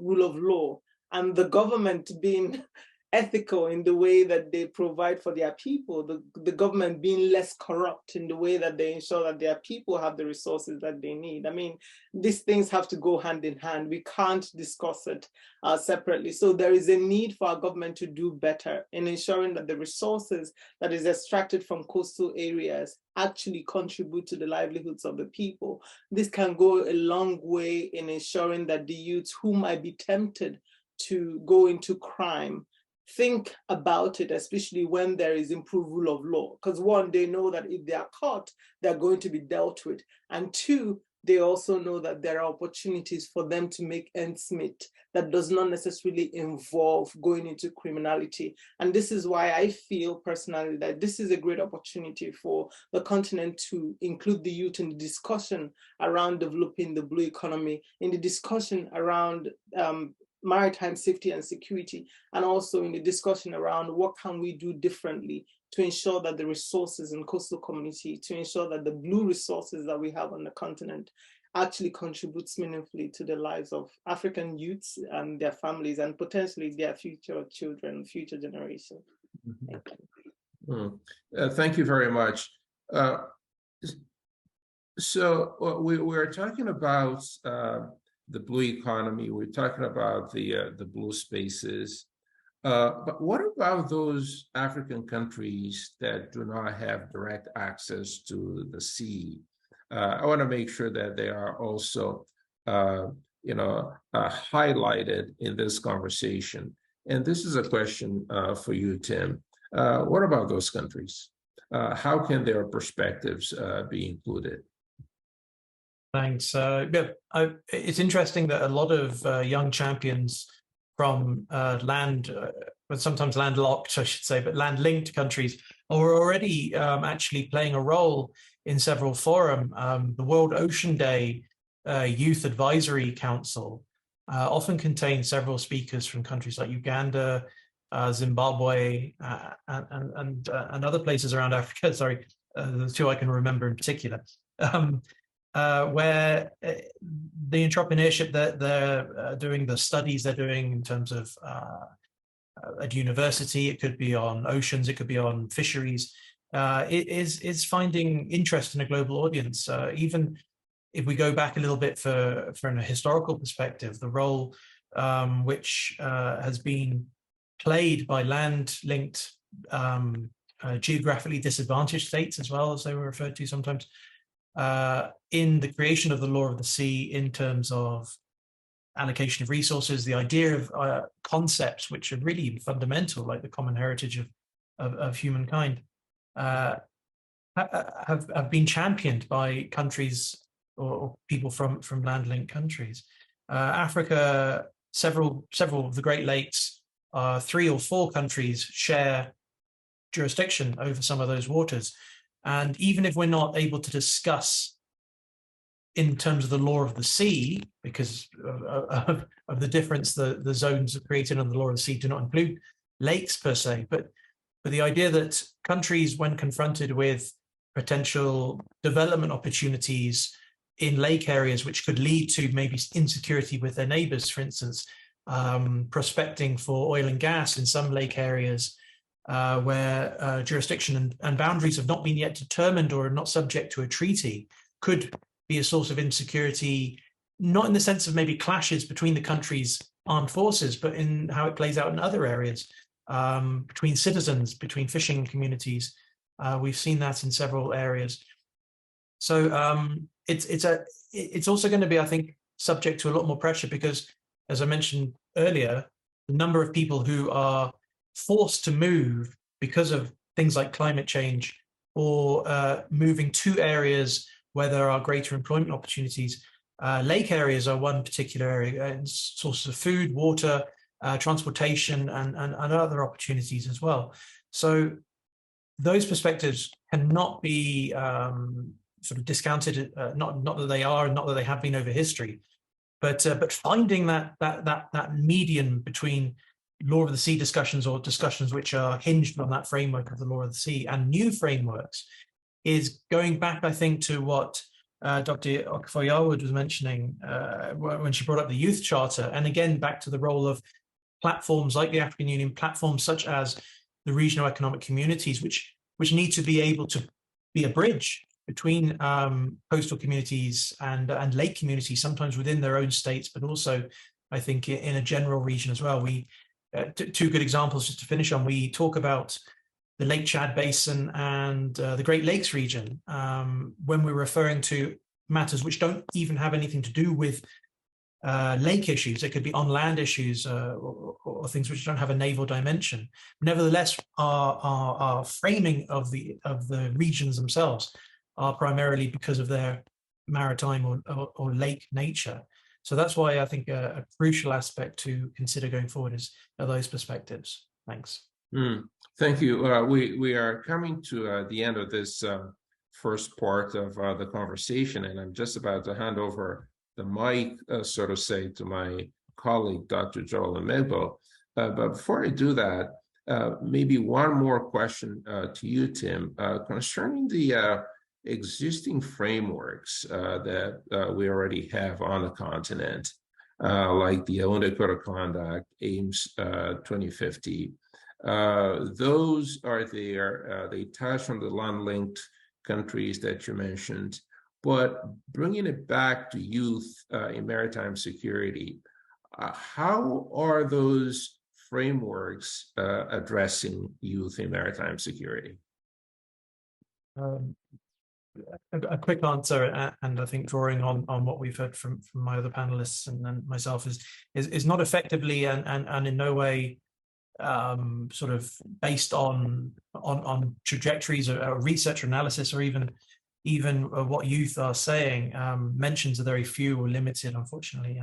rule of law and the government being ethical in the way that they provide for their people, the government being less corrupt in the way that they ensure that their people have the resources that they need. I mean, these things have to go hand in hand. We can't discuss it separately. So there is a need for our government to do better in ensuring that the resources that is extracted from coastal areas actually contribute to the livelihoods of the people. This can go a long way in ensuring that the youth who might be tempted to go into crime think about it, especially when there is improved rule of law. Because one, they know that if they are caught, they're going to be dealt with. And two, they also know that there are opportunities for them to make ends meet that does not necessarily involve going into criminality. And this is why I feel personally that this is a great opportunity for the continent to include the youth in the discussion around developing the blue economy, in the discussion around maritime safety and security, and also in the discussion around what can we do differently to ensure that the resources in coastal community, to ensure that the blue resources that we have on the continent actually contributes meaningfully to the lives of African youths and their families and potentially their future children, future generation. Thank you. Thank you very much. So we're talking about the blue economy. We're talking about the blue spaces. But what about those African countries that do not have direct access to the sea? I want to make sure that they are also, highlighted in this conversation. And this is a question for you, Tim. What about those countries? How can their perspectives be included? Thanks. It's interesting that a lot of young champions from but sometimes landlocked, I should say, but land-linked countries are already actually playing a role in several forums. The World Ocean Day Youth Advisory Council often contains several speakers from countries like Uganda, Zimbabwe, and other places around Africa. Sorry, the two I can remember in particular. Where the entrepreneurship that they're doing, the studies they're doing in terms of at university, it could be on oceans, it could be on fisheries, is finding interest in a global audience. Even if we go back a little bit from a historical perspective, the role which has been played by land-linked, geographically disadvantaged states, as well as they were referred to sometimes, in the creation of the law of the sea in terms of allocation of resources, the idea of concepts which are really fundamental, like the common heritage of humankind, have been championed by countries or people from land-linked countries. Africa, several of the Great Lakes, 3 or 4 countries share jurisdiction over some of those waters. And even if we're not able to discuss in terms of the law of the sea, because of the difference the zones created under the law of the sea do not include lakes per se, but the idea that countries, when confronted with potential development opportunities in lake areas, which could lead to maybe insecurity with their neighbors, for instance, prospecting for oil and gas in some lake areas, where jurisdiction and boundaries have not been yet determined or are not subject to a treaty, could be a source of insecurity, not in the sense of maybe clashes between the country's armed forces, but in how it plays out in other areas, between citizens, between fishing communities. We've seen that in several areas. So it's also going to be, I think, subject to a lot more pressure because, as I mentioned earlier, the number of people who are forced to move because of things like climate change or moving to areas where there are greater employment opportunities. Lake areas are one particular area, sources of food, water, transportation, and other opportunities as well. So those perspectives cannot be sort of discounted. Not that they are, and not that they have been over history, but finding that median between law of the sea discussions or discussions which are hinged on that framework of the law of the sea and new frameworks is going back, I think, to what Dr. Okofor-Yarwood was mentioning when she brought up the Youth Charter, and again back to the role of platforms like the African Union, platforms such as the regional economic communities, which need to be able to be a bridge between coastal communities and lake communities, sometimes within their own states, but also, I think, in a general region as well. We two good examples just to finish on. We talk about the Lake Chad Basin and the Great Lakes region when we're referring to matters which don't even have anything to do with lake issues. It could be on land issues or things which don't have a naval dimension. Nevertheless, our framing of the regions themselves are primarily because of their maritime or lake nature. So that's why I think a crucial aspect to consider going forward are those perspectives. Thanks. Thank you. We are coming to the end of this first part of the conversation, and I'm just about to hand over the mic, so to say, to my colleague, Dr. Joel Amebo. But before I do that, maybe one more question to you, Tim, concerning the existing frameworks that we already have on the continent, like the Yaoundé Code of Conduct, AIMS 2050. Those are there. They touch on the land-linked countries that you mentioned, but bringing it back to youth in maritime security, how are those frameworks addressing youth in maritime security? A quick answer, and I think drawing on what we've heard from my other panelists and then myself is not effectively and in no way sort of based on trajectories or research or analysis or even what youth are saying. Mentions are very few or limited, unfortunately.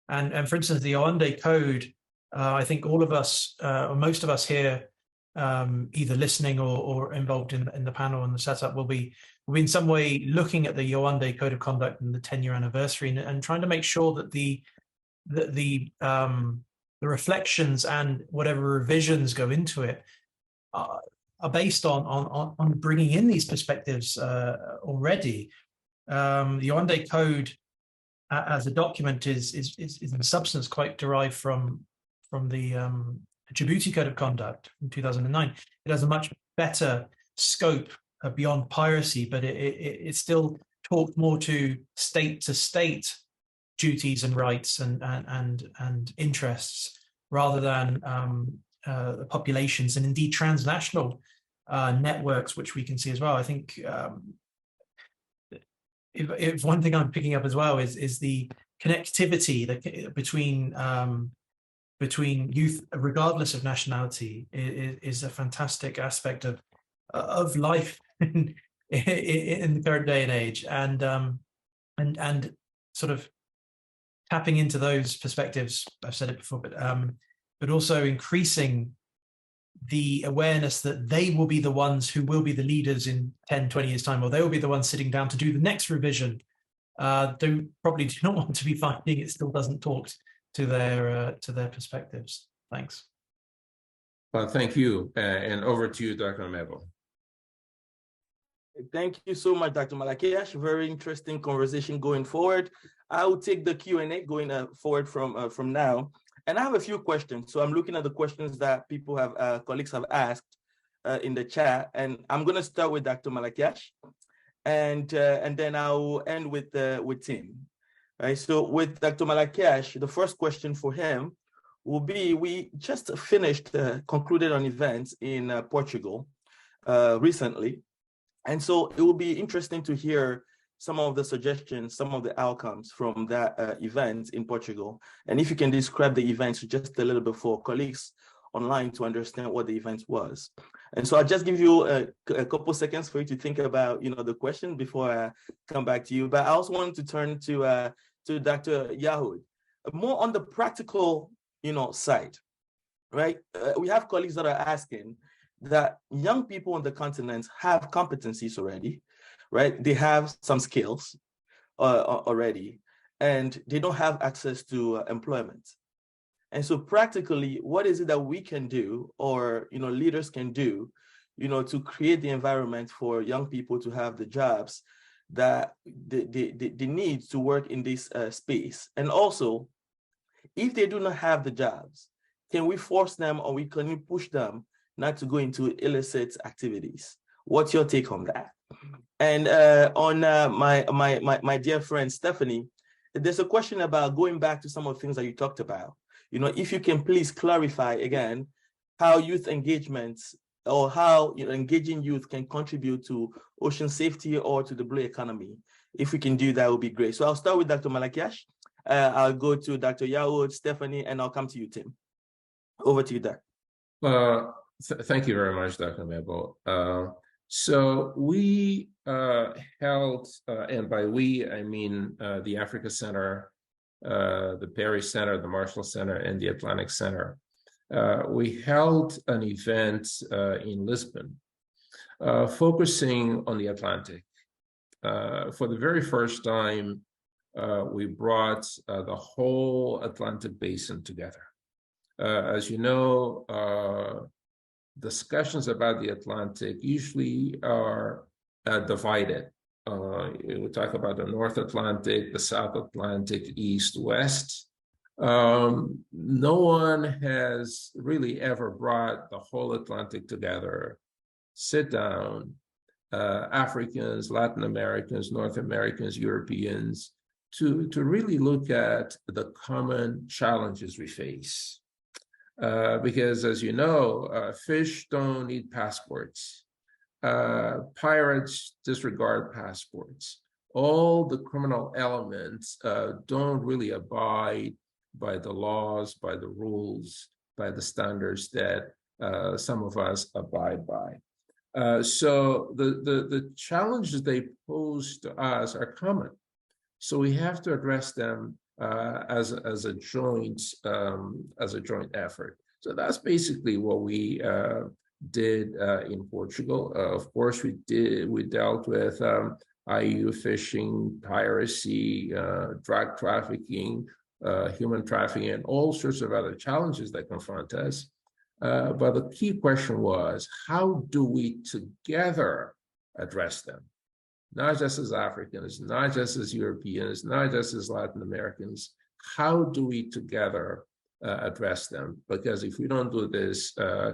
And for instance, the Yaoundé Code, I think all of us, or most of us here, either listening or involved in the panel and the setup, will be in some way looking at the Yaoundé Code of Conduct and the 10-year anniversary and trying to make sure that the reflections and whatever revisions go into it are based on bringing in these perspectives already. The Yaoundé Code as a document is in substance quite derived from the Djibouti Code of Conduct from 2009. It has a much better scope beyond piracy, but it still talked more to state duties and rights and interests rather than the populations and indeed transnational networks, which we can see as well. I think if one thing I'm picking up as well is the connectivity between youth, regardless of nationality, is a fantastic aspect of life in the current day and age, and sort of tapping into those perspectives. I've said it before, but also increasing the awareness that they will be the ones who will be the leaders in 10, 20 years time, or they will be the ones sitting down to do the next revision. Probably do not want to be finding it still doesn't talk to their perspectives. Thanks. Well, thank you. And over to you, Dr. Amebo. Thank you so much, Dr. Malakias. Very interesting conversation going forward. I will take the Q&A going forward from now. And I have a few questions. So I'm looking at the questions that people colleagues have asked in the chat. And I'm going to start with Dr. Malakias. and then I'll end with Tim. Right. So with Dr. Malakiash, the first question for him will be: we just finished, concluded an event in Portugal recently, and so it will be interesting to hear some of the suggestions, some of the outcomes from that event in Portugal. And if you can describe the event just a little bit for colleagues online to understand what the event was. And so I'll just give you a couple seconds for you to think about, the question before I come back to you. But I also want to turn to Dr. Yahud, more on the practical, side, right? We have colleagues that are asking that young people on the continent have competencies already, right? They have some skills already, and they don't have access to employment. And so practically, what is it that we can do, or leaders can do, to create the environment for young people to have the jobs that they need to work in this space? And also, if they do not have the jobs, can we force them, or can we push them not to go into illicit activities? What's your take on that? And on my dear friend Stephanie, there's a question about going back to some of the things that you talked about. If you can please clarify again how youth engagements, or how engaging youth can contribute to ocean safety or to the blue economy. If we can do that, would be great. So I'll start with Dr. Malakiash. I'll go to Dr. Yahud, Stephanie, and I'll come to you, Tim. Over to you, Doc. Thank you very much, Dr. Mebo. So we held, and by we, I mean the Africa Center, the Perry Center, the Marshall Center, and the Atlantic Center. We held an event in Lisbon, focusing on the Atlantic. For the very first time, we brought the whole Atlantic basin together. As you know, discussions about the Atlantic usually are divided. We talk about the North Atlantic, the South Atlantic, East, West. No one has really ever brought the whole Atlantic together, sit down, Africans, Latin Americans, North Americans, Europeans, to really look at the common challenges we face. Because as you know, fish don't need passports. Pirates disregard passports. All the criminal elements don't really abide by the laws, by the rules, by the standards that some of us abide by. So the challenges they pose to us are common. So we have to address them as a joint effort. So that's basically what we did in Portugal. Of course, we dealt with IU fishing, piracy, drug trafficking, human trafficking, and all sorts of other challenges that confront us. But the key question was, how do we together address them? Not just as Africans, not just as Europeans, not just as Latin Americans. How do we together address them? Because if we don't do this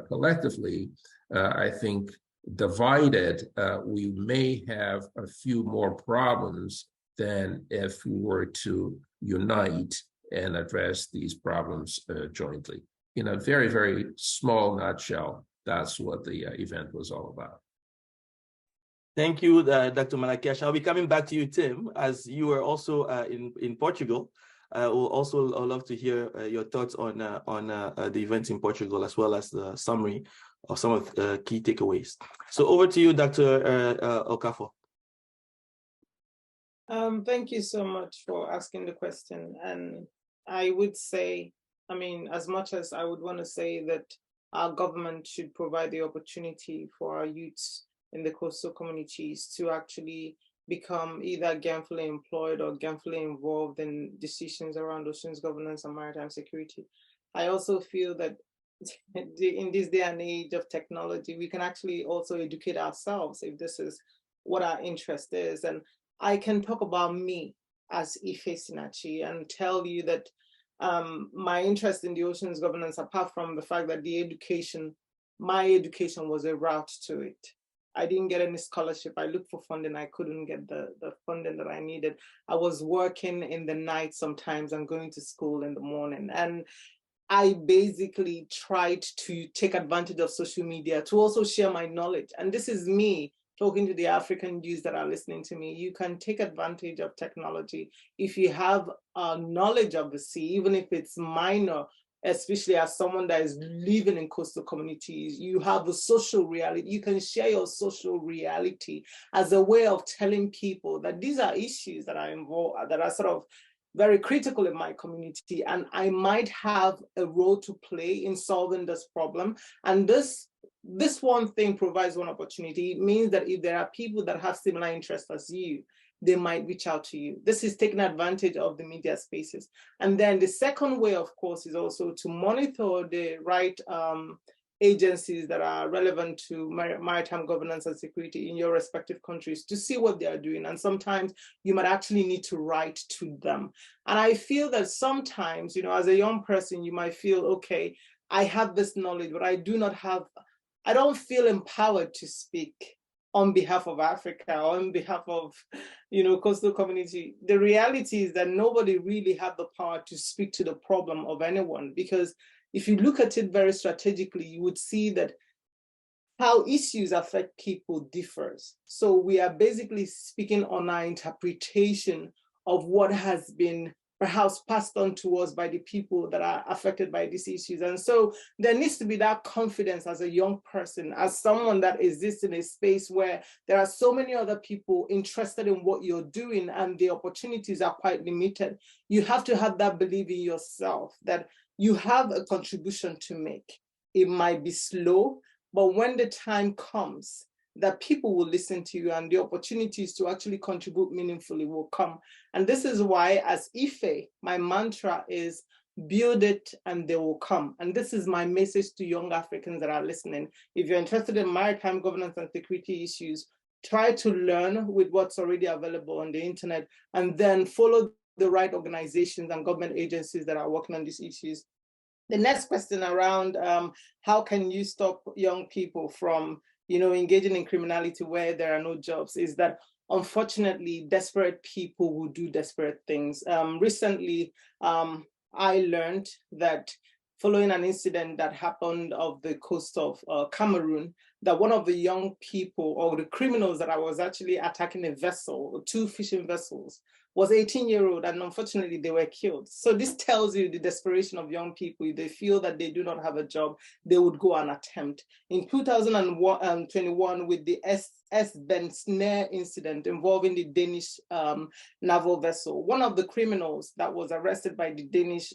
collectively, I think divided, we may have a few more problems than if we were to unite and address these problems jointly. In a very, very small nutshell, that's what the event was all about. Thank you, Dr. Malakiash. I'll be coming back to you, Tim, as you were also in Portugal. We'll also love to hear your thoughts on the events in Portugal, as well as the summary of some of the key takeaways. So over to you, Dr. Okafor. Thank you so much for asking the question. And I would say, as much as I would want to say that our government should provide the opportunity for our youths in the coastal communities to actually become either gainfully employed or gainfully involved in decisions around oceans governance and maritime security. I also feel that in this day and age of technology, we can actually also educate ourselves if this is what our interest is. And I can talk about me as Ife Sinachi and tell you that my interest in the oceans governance, apart from the fact that my education was a route to it. I didn't get any scholarship. I looked for funding. I couldn't get the funding that I needed. I was working in the night sometimes and going to school in the morning. And I basically tried to take advantage of social media to also share my knowledge. And this is me talking to the African youth that are listening to me. You can take advantage of technology if you have knowledge of the sea, even if it's minor, especially as someone that is living in coastal communities. You have a social reality. You can share your social reality as a way of telling people that these are issues that are involved, that are sort of very critical in my community, and I might have a role to play in solving this problem. And this one thing provides one opportunity. It means that if there are people that have similar interests as you, they might reach out to you. This is taking advantage of the media spaces. And then the second way, of course, is also to monitor the right agencies that are relevant to maritime governance and security in your respective countries to see what they are doing. And sometimes you might actually need to write to them. And I feel that sometimes, you know, as a young person, you might feel, okay, I have this knowledge, but I don't feel empowered to speak on behalf of Africa or on behalf of, you know, coastal community. The reality is that nobody really had the power to speak to the problem of anyone, because if you look at it very strategically, you would see that how issues affect people differs. So we are basically speaking on our interpretation of what has been perhaps passed on to us by the people that are affected by these issues. And so there needs to be that confidence as a young person, as someone that exists in a space where there are so many other people interested in what you're doing and the opportunities are quite limited. You have to have that belief in yourself that you have a contribution to make. It might be slow, but when the time comes, that people will listen to you and the opportunities to actually contribute meaningfully will come. And this is why, as Ife, my mantra is build it and they will come. And this is my message to young Africans that are listening. If you're interested in maritime governance and security issues, try to learn with what's already available on the internet, and then follow the right organizations and government agencies that are working on these issues. The next question around how can you stop young people from, you know, engaging in criminality where there are no jobs, is that unfortunately desperate people will do desperate things. Recently, I learned that following an incident that happened off the coast of Cameroon, that one of the young people or the criminals that I was actually attacking a vessel, 2 fishing vessels, was 18-year-old, and unfortunately they were killed. So this tells you the desperation of young people. If they feel that they do not have a job, they would go and attempt. In 2021, with the S. Ben Snare incident involving the Danish naval vessel, one of the criminals that was arrested by the Danish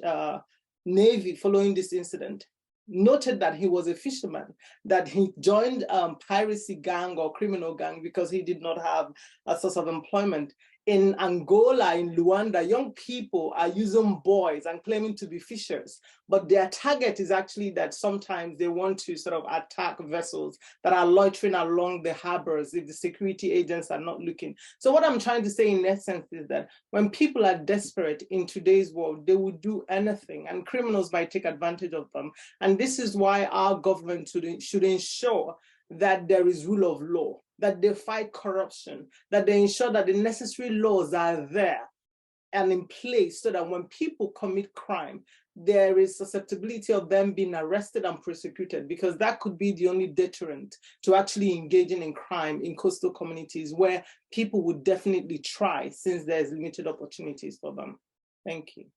Navy following this incident noted that he was a fisherman, that he joined piracy gang or criminal gang because he did not have a source of employment. In Angola, in Luanda, young people are using buoys and claiming to be fishers, but their target is actually that sometimes they want to sort of attack vessels that are loitering along the harbors if the security agents are not looking. So what I'm trying to say in essence is that when people are desperate in today's world, they will do anything, and criminals might take advantage of them. And this is why our government should ensure that there is rule of law, that they fight corruption, that they ensure that the necessary laws are there and in place so that when people commit crime, there is susceptibility of them being arrested and prosecuted, because that could be the only deterrent to actually engaging in crime in coastal communities where people would definitely try, since there's limited opportunities for them. Thank you.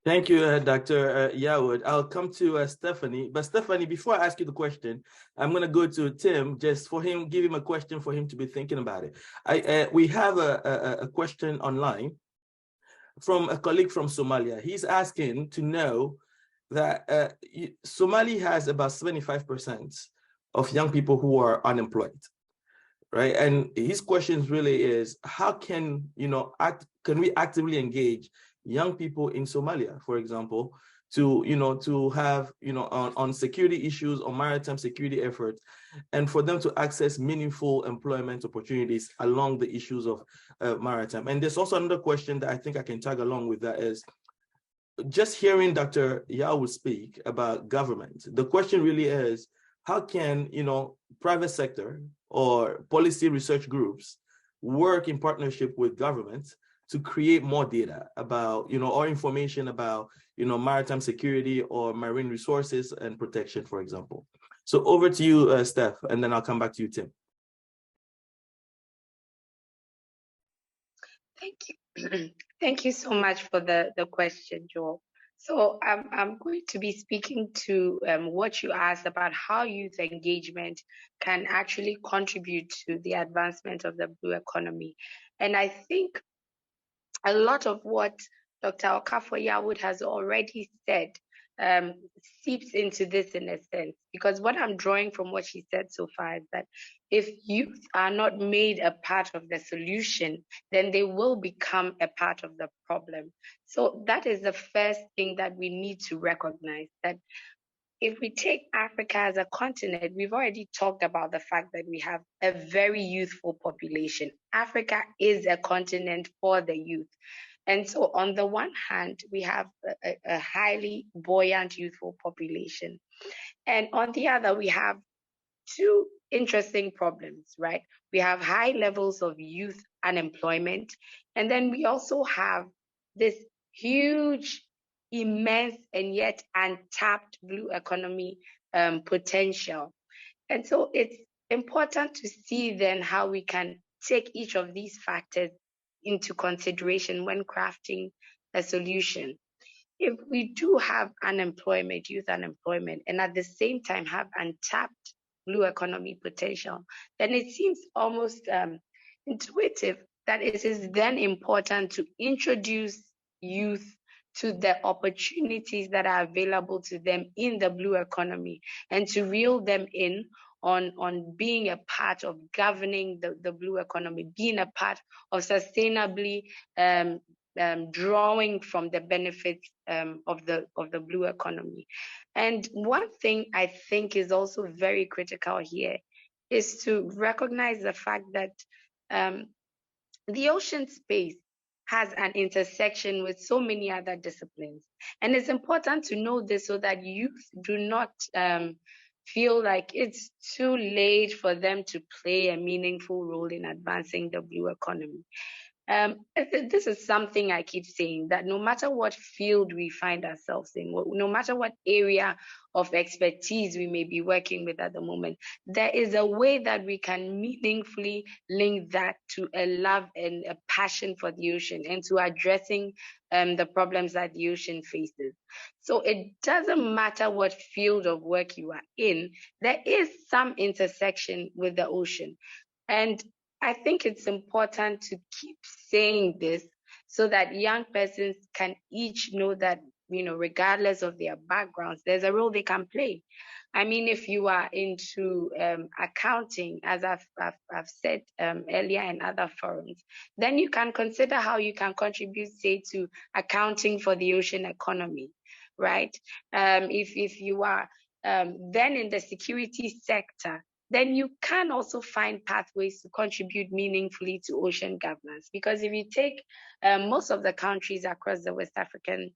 Thank you, Dr. Yawood. I'll come to Stephanie. But Stephanie, before I ask you the question, I'm going to go to Tim just for him, give him a question for him to be thinking about it. We have a question online from a colleague from Somalia. He's asking to know that Somalia has about 75% of young people who are unemployed, right? And his question really is, how can, can we actively engage young people in Somalia, for example, to have, on security issues, on maritime security efforts, and for them to access meaningful employment opportunities along the issues of maritime. And there's also another question that I think I can tag along with that is, just hearing Dr. Yawood speak about government, the question really is, how can, private sector or policy research groups work in partnership with governments to create more data about, or information about, maritime security or marine resources and protection, for example. So over to you, Steph, and then I'll come back to you, Tim. Thank you. Thank you so much for the question, Joel. So I'm going to be speaking to what you asked about how youth engagement can actually contribute to the advancement of the blue economy. And I think a lot of what Dr. Okafor-Yarwood has already said seeps into this in a sense, because what I'm drawing from what she said so far is that if youth are not made a part of the solution, then they will become a part of the problem. So that is the first thing that we need to recognize, that if we take Africa as a continent, we've already talked about the fact that we have a very youthful population. Africa is a continent for the youth. And so on the one hand, we have a highly buoyant youthful population. And on the other, we have two interesting problems, right? We have high levels of youth unemployment. And then we also have this huge, immense, and yet untapped blue economy potential. And so it's important to see then how we can take each of these factors into consideration when crafting a solution. If we do have unemployment, youth unemployment, and at the same time have untapped blue economy potential, then it seems almost intuitive that it is then important to introduce youth to the opportunities that are available to them in the blue economy and to reel them in on being a part of governing the blue economy, being a part of sustainably drawing from the benefits of the blue economy. And one thing I think is also very critical here is to recognize the fact that the ocean space has an intersection with so many other disciplines. And it's important to know this so that youth do not feel like it's too late for them to play a meaningful role in advancing the blue economy. This is something I keep saying, that no matter what field we find ourselves in, no matter what area of expertise we may be working with at the moment, there is a way that we can meaningfully link that to a love and a passion for the ocean and to addressing the problems that the ocean faces. So it doesn't matter what field of work you are in, there is some intersection with the ocean. And I think it's important to keep saying this so that young persons can each know that, regardless of their backgrounds, there's a role they can play. I mean, if you are into accounting, as I've said earlier in other forums, then you can consider how you can contribute, say, to accounting for the ocean economy, right? If you are then in the security sector, then you can also find pathways to contribute meaningfully to ocean governance. Because if you take most of the countries across the West African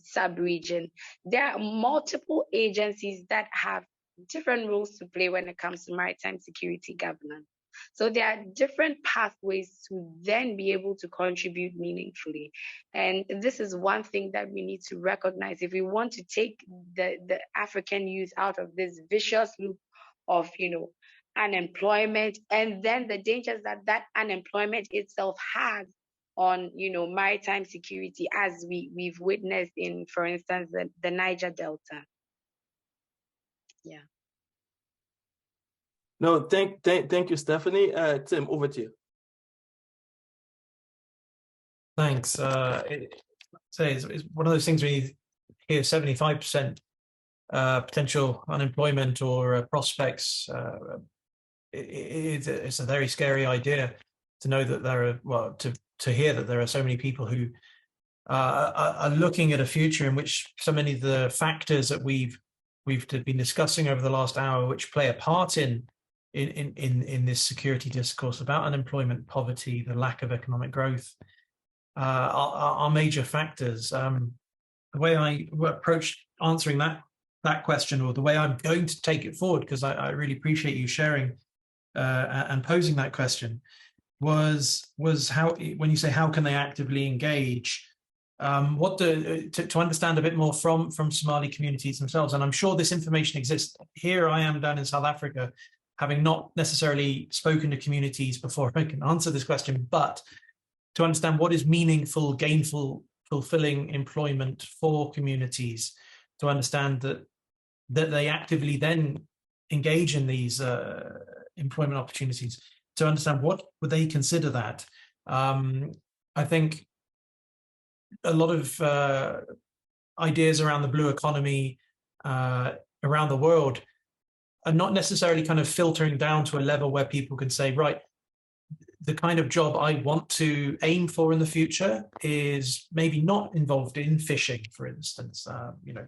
sub-region, there are multiple agencies that have different roles to play when it comes to maritime security governance. So there are different pathways to then be able to contribute meaningfully. And this is one thing that we need to recognize if we want to take the African youth out of this vicious loop of unemployment, and then the dangers that unemployment itself has on maritime security, as we've witnessed in, for instance, the Niger Delta. Yeah. No, thank you, Stephanie. Tim, over to you. Thanks. It's one of those things when you hear 75% potential unemployment or prospects. It's a very scary idea to know that there are, to hear that there are so many people who are looking at a future in which so many of the factors that we've been discussing over the last hour, which play a part in this security discourse about unemployment, poverty, the lack of economic growth, are major factors. The way I approached answering that that question, or the way I'm going to take it forward, because I really appreciate you sharing and posing that question, was how, when you say how can they actively engage, to understand a bit more from Somali communities themselves. And I'm sure this information exists. Here I am down in South Africa, having not necessarily spoken to communities before I can answer this question, but to understand what is meaningful, gainful, fulfilling employment for communities, to understand that they actively then engage in these employment opportunities, to understand what would they consider that. I think a lot of ideas around the blue economy around the world are not necessarily kind of filtering down to a level where people can say, right, the kind of job I want to aim for in the future is maybe not involved in fishing, for instance. You know,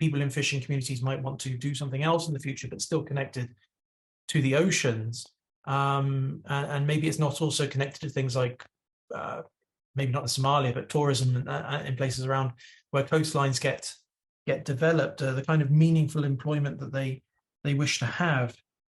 people in fishing communities might want to do something else in the future, but still connected to the oceans. And maybe it's not also connected to things like, maybe not in Somalia, but tourism in places around where coastlines get developed. The kind of meaningful employment that they wish to have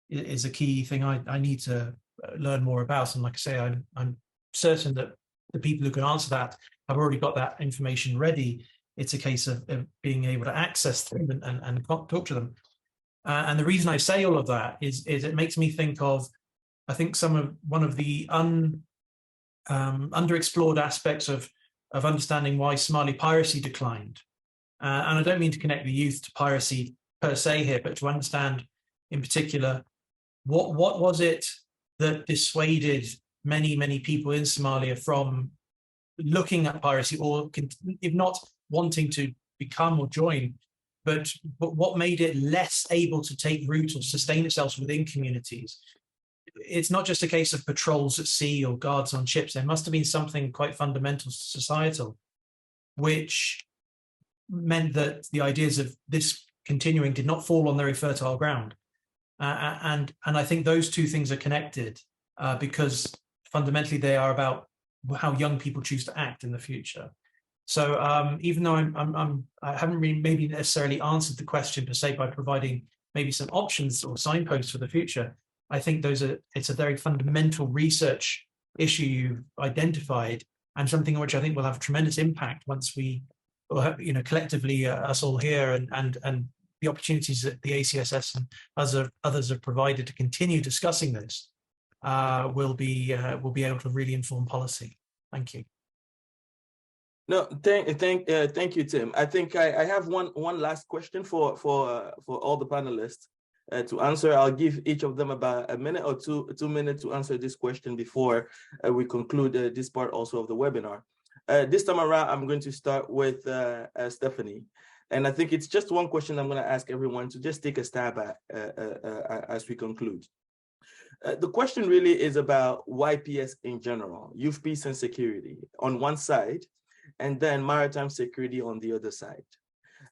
is a key thing I need to learn more about. And like I say, I'm certain that the people who can answer that have already got that information ready. It's a case of being able to access them and talk to them. And the reason I say all of that is it makes me think of, I think one of the underexplored aspects of understanding why Somali piracy declined. And I don't mean to connect the youth to piracy per se here, but to understand in particular, what was it that dissuaded many people in Somalia from looking at piracy, or if not wanting to become or join, but what made it less able to take root or sustain itself within communities? It's not just a case of patrols at sea or guards on ships. There must have been something quite fundamental societal, which meant that the ideas of this continuing did not fall on very fertile ground. And I think those two things are connected because fundamentally they are about how young people choose to act in the future. So even though I haven't really maybe necessarily answered the question per se by providing maybe some options or signposts for the future, I think it's a very fundamental research issue you've identified, and something which I think will have tremendous impact once we, you know, collectively us all here and the opportunities that the ACSS and others have provided to continue discussing this will be able to really inform policy. Thank you. No, thank you, Tim. I think I have one last question for all the panelists to answer. I'll give each of them about a minute or two minutes to answer this question before we conclude this part also of the webinar. This time around, I'm going to start with Stephanie. And I think it's just one question I'm going to ask everyone to just take a stab at as we conclude. The question really is about YPS in general, youth peace and security on one side, and then maritime security on the other side.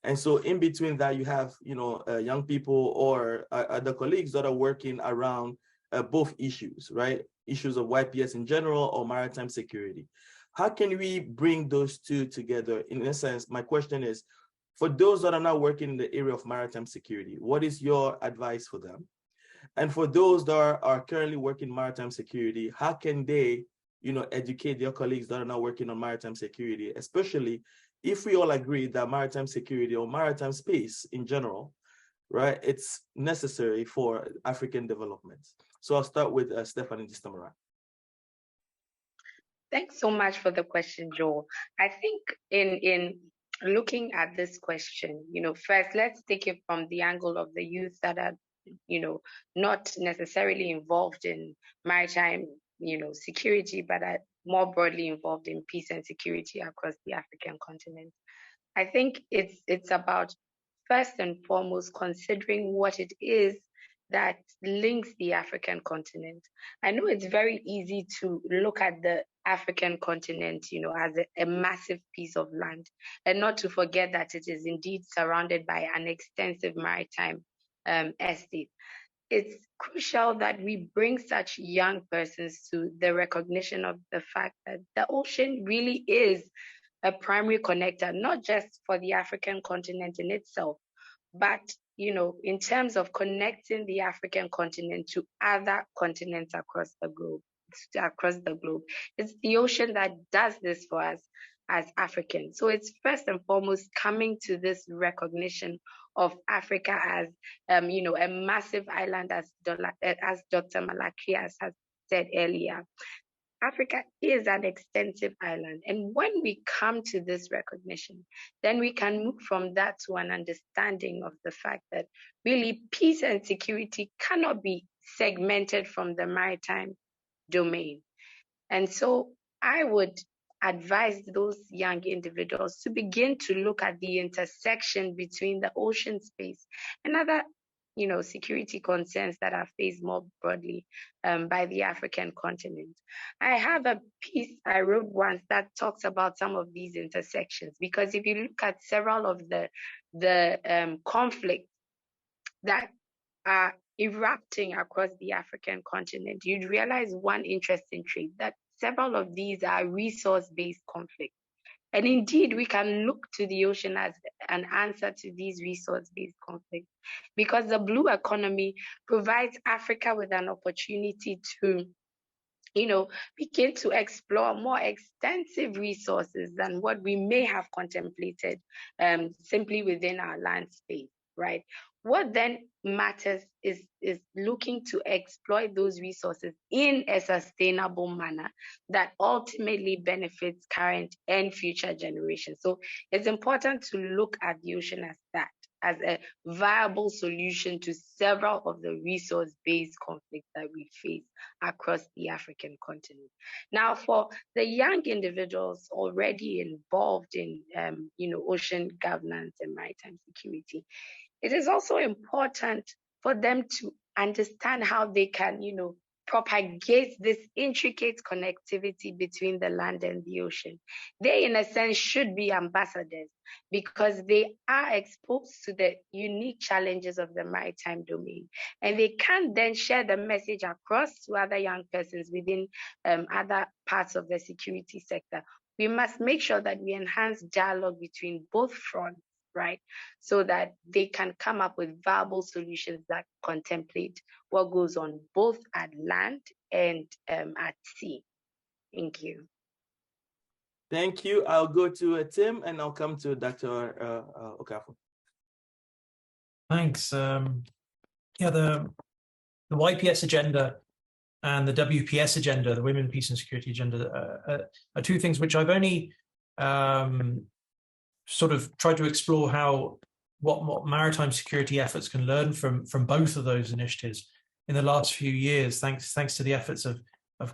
And so in between that, you have, you know, young people or other colleagues that are working around both issues, right? Issues of YPS in general or maritime security. How can we bring those two together? In a sense, my question is, for those that are now working in the area of maritime security, what is your advice for them? And for those that are currently working maritime security, how can they, you know, educate their colleagues that are now working on maritime security, especially if we all agree that maritime security or maritime space in general, right, it's necessary for African development. So I'll start with Stephanie this time around. Thanks so much for the question, Joel. I think in looking at this question, you know, first, let's take it from the angle of the youth that are, you know, not necessarily involved in maritime, you know, security, but are more broadly involved in peace and security across the African continent. I think it's about first and foremost considering what it is that links the African continent. I know it's very easy to look at the African continent, you know, as a massive piece of land, and not to forget that it is indeed surrounded by an extensive maritime estate. It's crucial that we bring such young persons to the recognition of the fact that the ocean really is a primary connector, not just for the African continent in itself, but in terms of connecting the African continent to other continents across the globe. It's the ocean that does this for us as Africans. So it's first and foremost coming to this recognition of Africa as, a massive island, as Dr. Malakias has said earlier. Africa is an extensive island. And when we come to this recognition, then we can move from that to an understanding of the fact that really peace and security cannot be segmented from the maritime domain. And so I would advise those young individuals to begin to look at the intersection between the ocean space and other security concerns that are faced more broadly by the African continent. I have a piece I wrote once that talks about some of these intersections, because if you look at several of the conflicts that are erupting across the African continent, you'd realize one interesting trait, that several of these are resource-based conflicts. And indeed, we can look to the ocean as an answer to these resource-based conflicts, because the blue economy provides Africa with an opportunity to, begin to explore more extensive resources than what we may have contemplated simply within our land space, right? What then matters is looking to exploit those resources in a sustainable manner that ultimately benefits current and future generations. So it's important to look at the ocean as that, as a viable solution to several of the resource-based conflicts that we face across the African continent. Now, for the young individuals already involved in, ocean governance and maritime security, it is also important for them to understand how they can, propagate this intricate connectivity between the land and the ocean. They, in a sense, should be ambassadors, because they are exposed to the unique challenges of the maritime domain. And they can then share the message across to other young persons within other parts of the security sector. We must make sure that we enhance dialogue between both fronts, right? So that they can come up with viable solutions that contemplate what goes on both at land and at sea. Thank you. Thank you. I'll go to Tim, and I'll come to Dr. Okafor. Thanks. The YPS agenda and the WPS agenda, the Women, Peace and Security agenda, are two things which I've only sort of tried to explore what maritime security efforts can learn from both of those initiatives in the last few years, thanks to the efforts of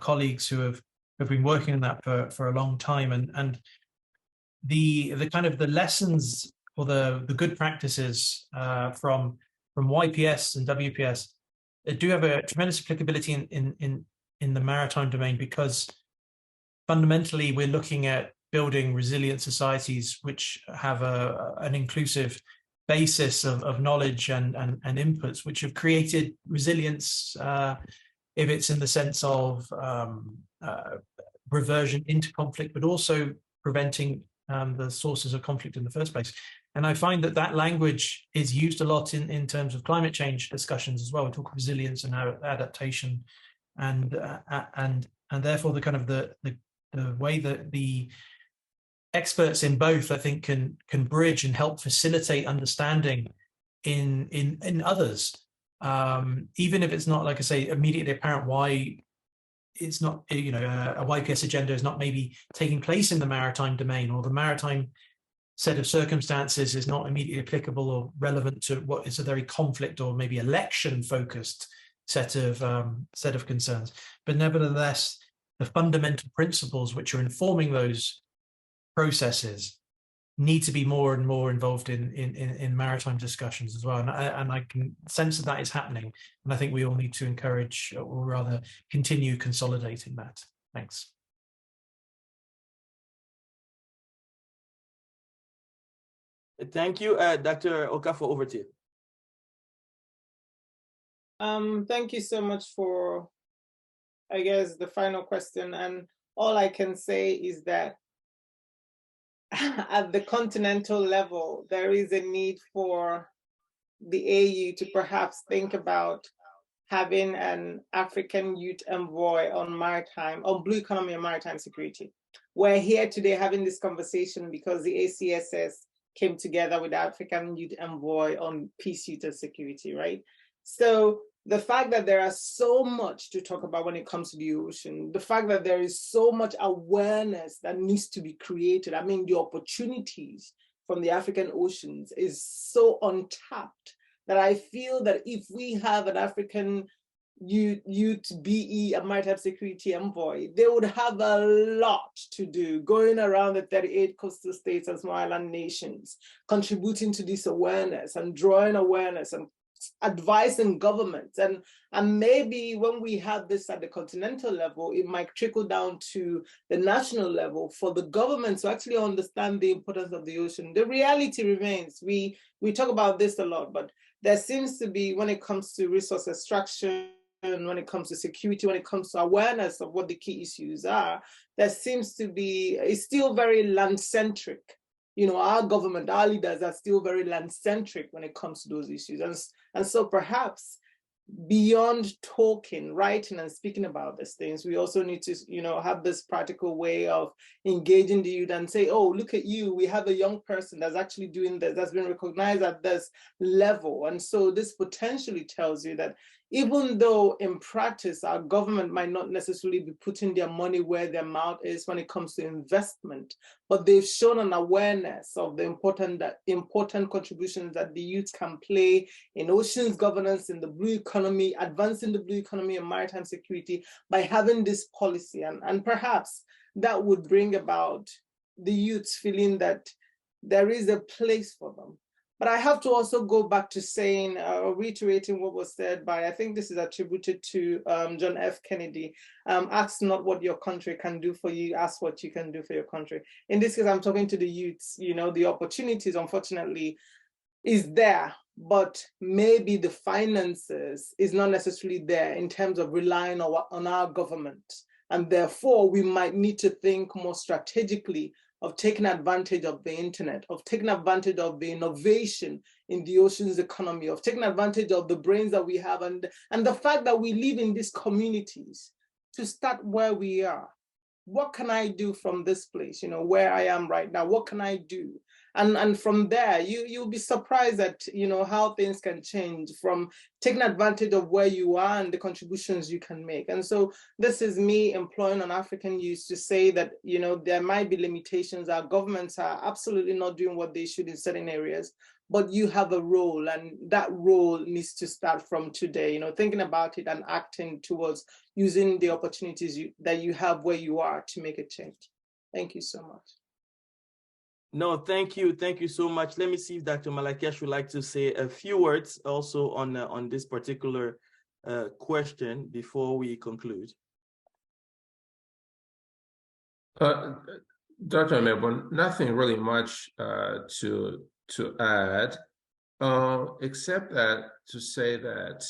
colleagues who have been working on that for a long time, and the kind of the lessons or the good practices from YPS and WPS do have a tremendous applicability in the maritime domain, because fundamentally we're looking at building resilient societies which have an inclusive basis of knowledge and inputs, which have created resilience, if it's in the sense of reversion into conflict, but also preventing the sources of conflict in the first place. And I find that language is used a lot in terms of climate change discussions as well. We talk resilience and adaptation, and therefore the kind of the way that the experts in both, I think, can bridge and help facilitate understanding in others, even if it's not, like I say, immediately apparent why it's not, a YPS agenda is not maybe taking place in the maritime domain, or the maritime set of circumstances is not immediately applicable or relevant to what is a very conflict or maybe election focused set of concerns. But nevertheless, the fundamental principles which are informing those processes need to be more and more involved in maritime discussions as well, and I can sense that is happening, and I think we all need to encourage, or rather continue consolidating that. Thanks. Thank you. Dr. Okafor, over to you. Thank you so much for, I guess, the final question, and all I can say is that at the continental level, there is a need for the AU to perhaps think about having an African Youth Envoy on maritime, on blue economy and maritime security. We're here today having this conversation because the ACSS came together with the African Youth Envoy on peace, youth, and security, right? So the fact that there are so much to talk about when it comes to the ocean, the fact that there is so much awareness that needs to be created, I mean, the opportunities from the African oceans is so untapped that I feel that if we have an African youth BE, a maritime security envoy, they would have a lot to do going around the 38 coastal states and small island nations, contributing to this awareness and drawing awareness and advising governments. And maybe when we have this at the continental level, it might trickle down to the national level for the government to actually understand the importance of the ocean. The reality remains, we talk about this a lot, but there seems to be, when it comes to resource extraction, when it comes to security, when it comes to awareness of what the key issues are, there seems to be, it's still very land-centric. You know, our government, our leaders are still very land-centric when it comes to those issues. And so perhaps beyond talking, writing, and speaking about these things, we also need to, you know, have this practical way of engaging the youth and say, oh, look at you, we have a young person that's actually doing this, that's been recognized at this level. And so this potentially tells you that even though in practice, our government might not necessarily be putting their money where their mouth is when it comes to investment, but they've shown an awareness of the important contributions that the youth can play in oceans governance, in the blue economy, advancing the blue economy and maritime security by having this policy. And perhaps that would bring about the youths feeling that there is a place for them. But I have to also go back to saying, reiterating what was said by, I think this is attributed to John F. Kennedy, ask not what your country can do for you, ask what you can do for your country. In this case, I'm talking to the youths, you know, the opportunities, unfortunately, is there, but maybe the finances is not necessarily there in terms of relying on our government. And therefore, we might need to think more strategically of taking advantage of the internet, of taking advantage of the innovation in the oceans economy, of taking advantage of the brains that we have and the fact that we live in these communities to start where we are. What can I do from this place, you know, where I am right now? What can I do? And from there, you'll be surprised at, you know, how things can change from taking advantage of where you are and the contributions you can make. And so this is me employing on African youth to say that, you know, there might be limitations. Our governments are absolutely not doing what they should in certain areas, but you have a role, and that role needs to start from today, you know, thinking about it and acting towards using the opportunities that you have where you are to make a change. Thank you so much. No, thank you. Thank you so much. Let me see if Dr. Malakesh would like to say a few words also on this particular question before we conclude. Dr. Melbourne, nothing really much to add, except that to say that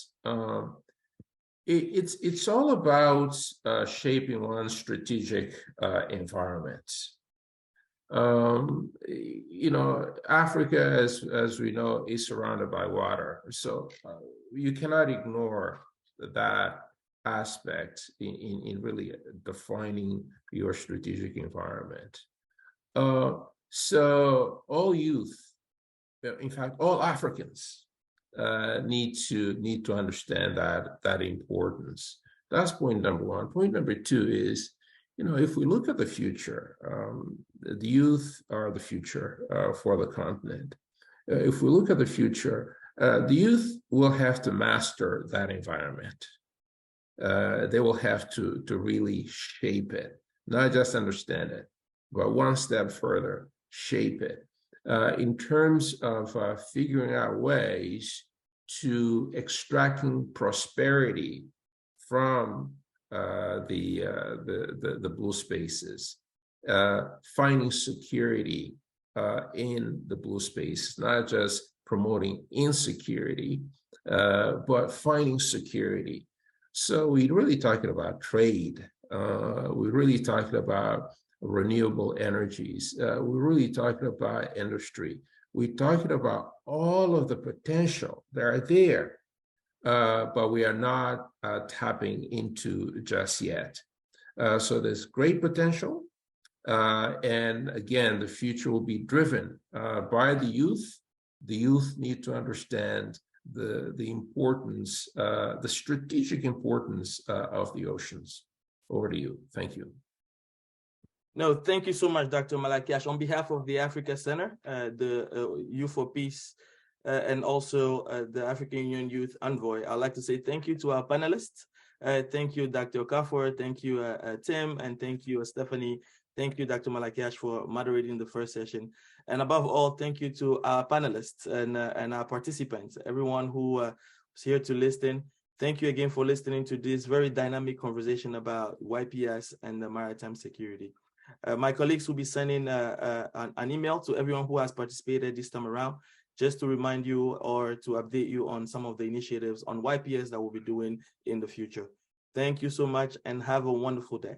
it's all about shaping one's strategic environment. You know, Africa, as we know, is surrounded by water, so you cannot ignore that aspect in really defining your strategic environment. So all youth, in fact, all Africans need to understand that importance. That's point number one. Point number two is, you know, if we look at the future, the youth are the future for the continent. If we look at the future, the youth will have to master that environment. They will have to really shape it, not just understand it, but one step further, shape it in terms of figuring out ways to extracting prosperity from the blue spaces, finding security in the blue space, not just promoting insecurity, but finding security. So we're really talking about trade. We're really talking about renewable energies. We're really talking about industry. we're talking about all of the potential that are there, but we are not tapping into just yet. So there's great potential. And again, the future will be driven by the youth. The youth need to understand the importance, the strategic importance of the oceans. Over to you. Thank you. No, thank you so much, Dr. Malakiash. On behalf of the Africa Center, the Youth for Peace, and also the African Union Youth Envoy, I'd like to say thank you to our panelists. Thank you, Dr. Okafor. Thank you, Tim, and thank you, Stephanie. Thank you, Dr. Malakiash, for moderating the first session. And above all, thank you to our panelists and our participants, everyone who was here to listen. Thank you again for listening to this very dynamic conversation about YPS and the maritime security. My colleagues will be sending an email to everyone who has participated this time around, just to remind you or to update you on some of the initiatives on YPS that we'll be doing in the future. Thank you so much and have a wonderful day.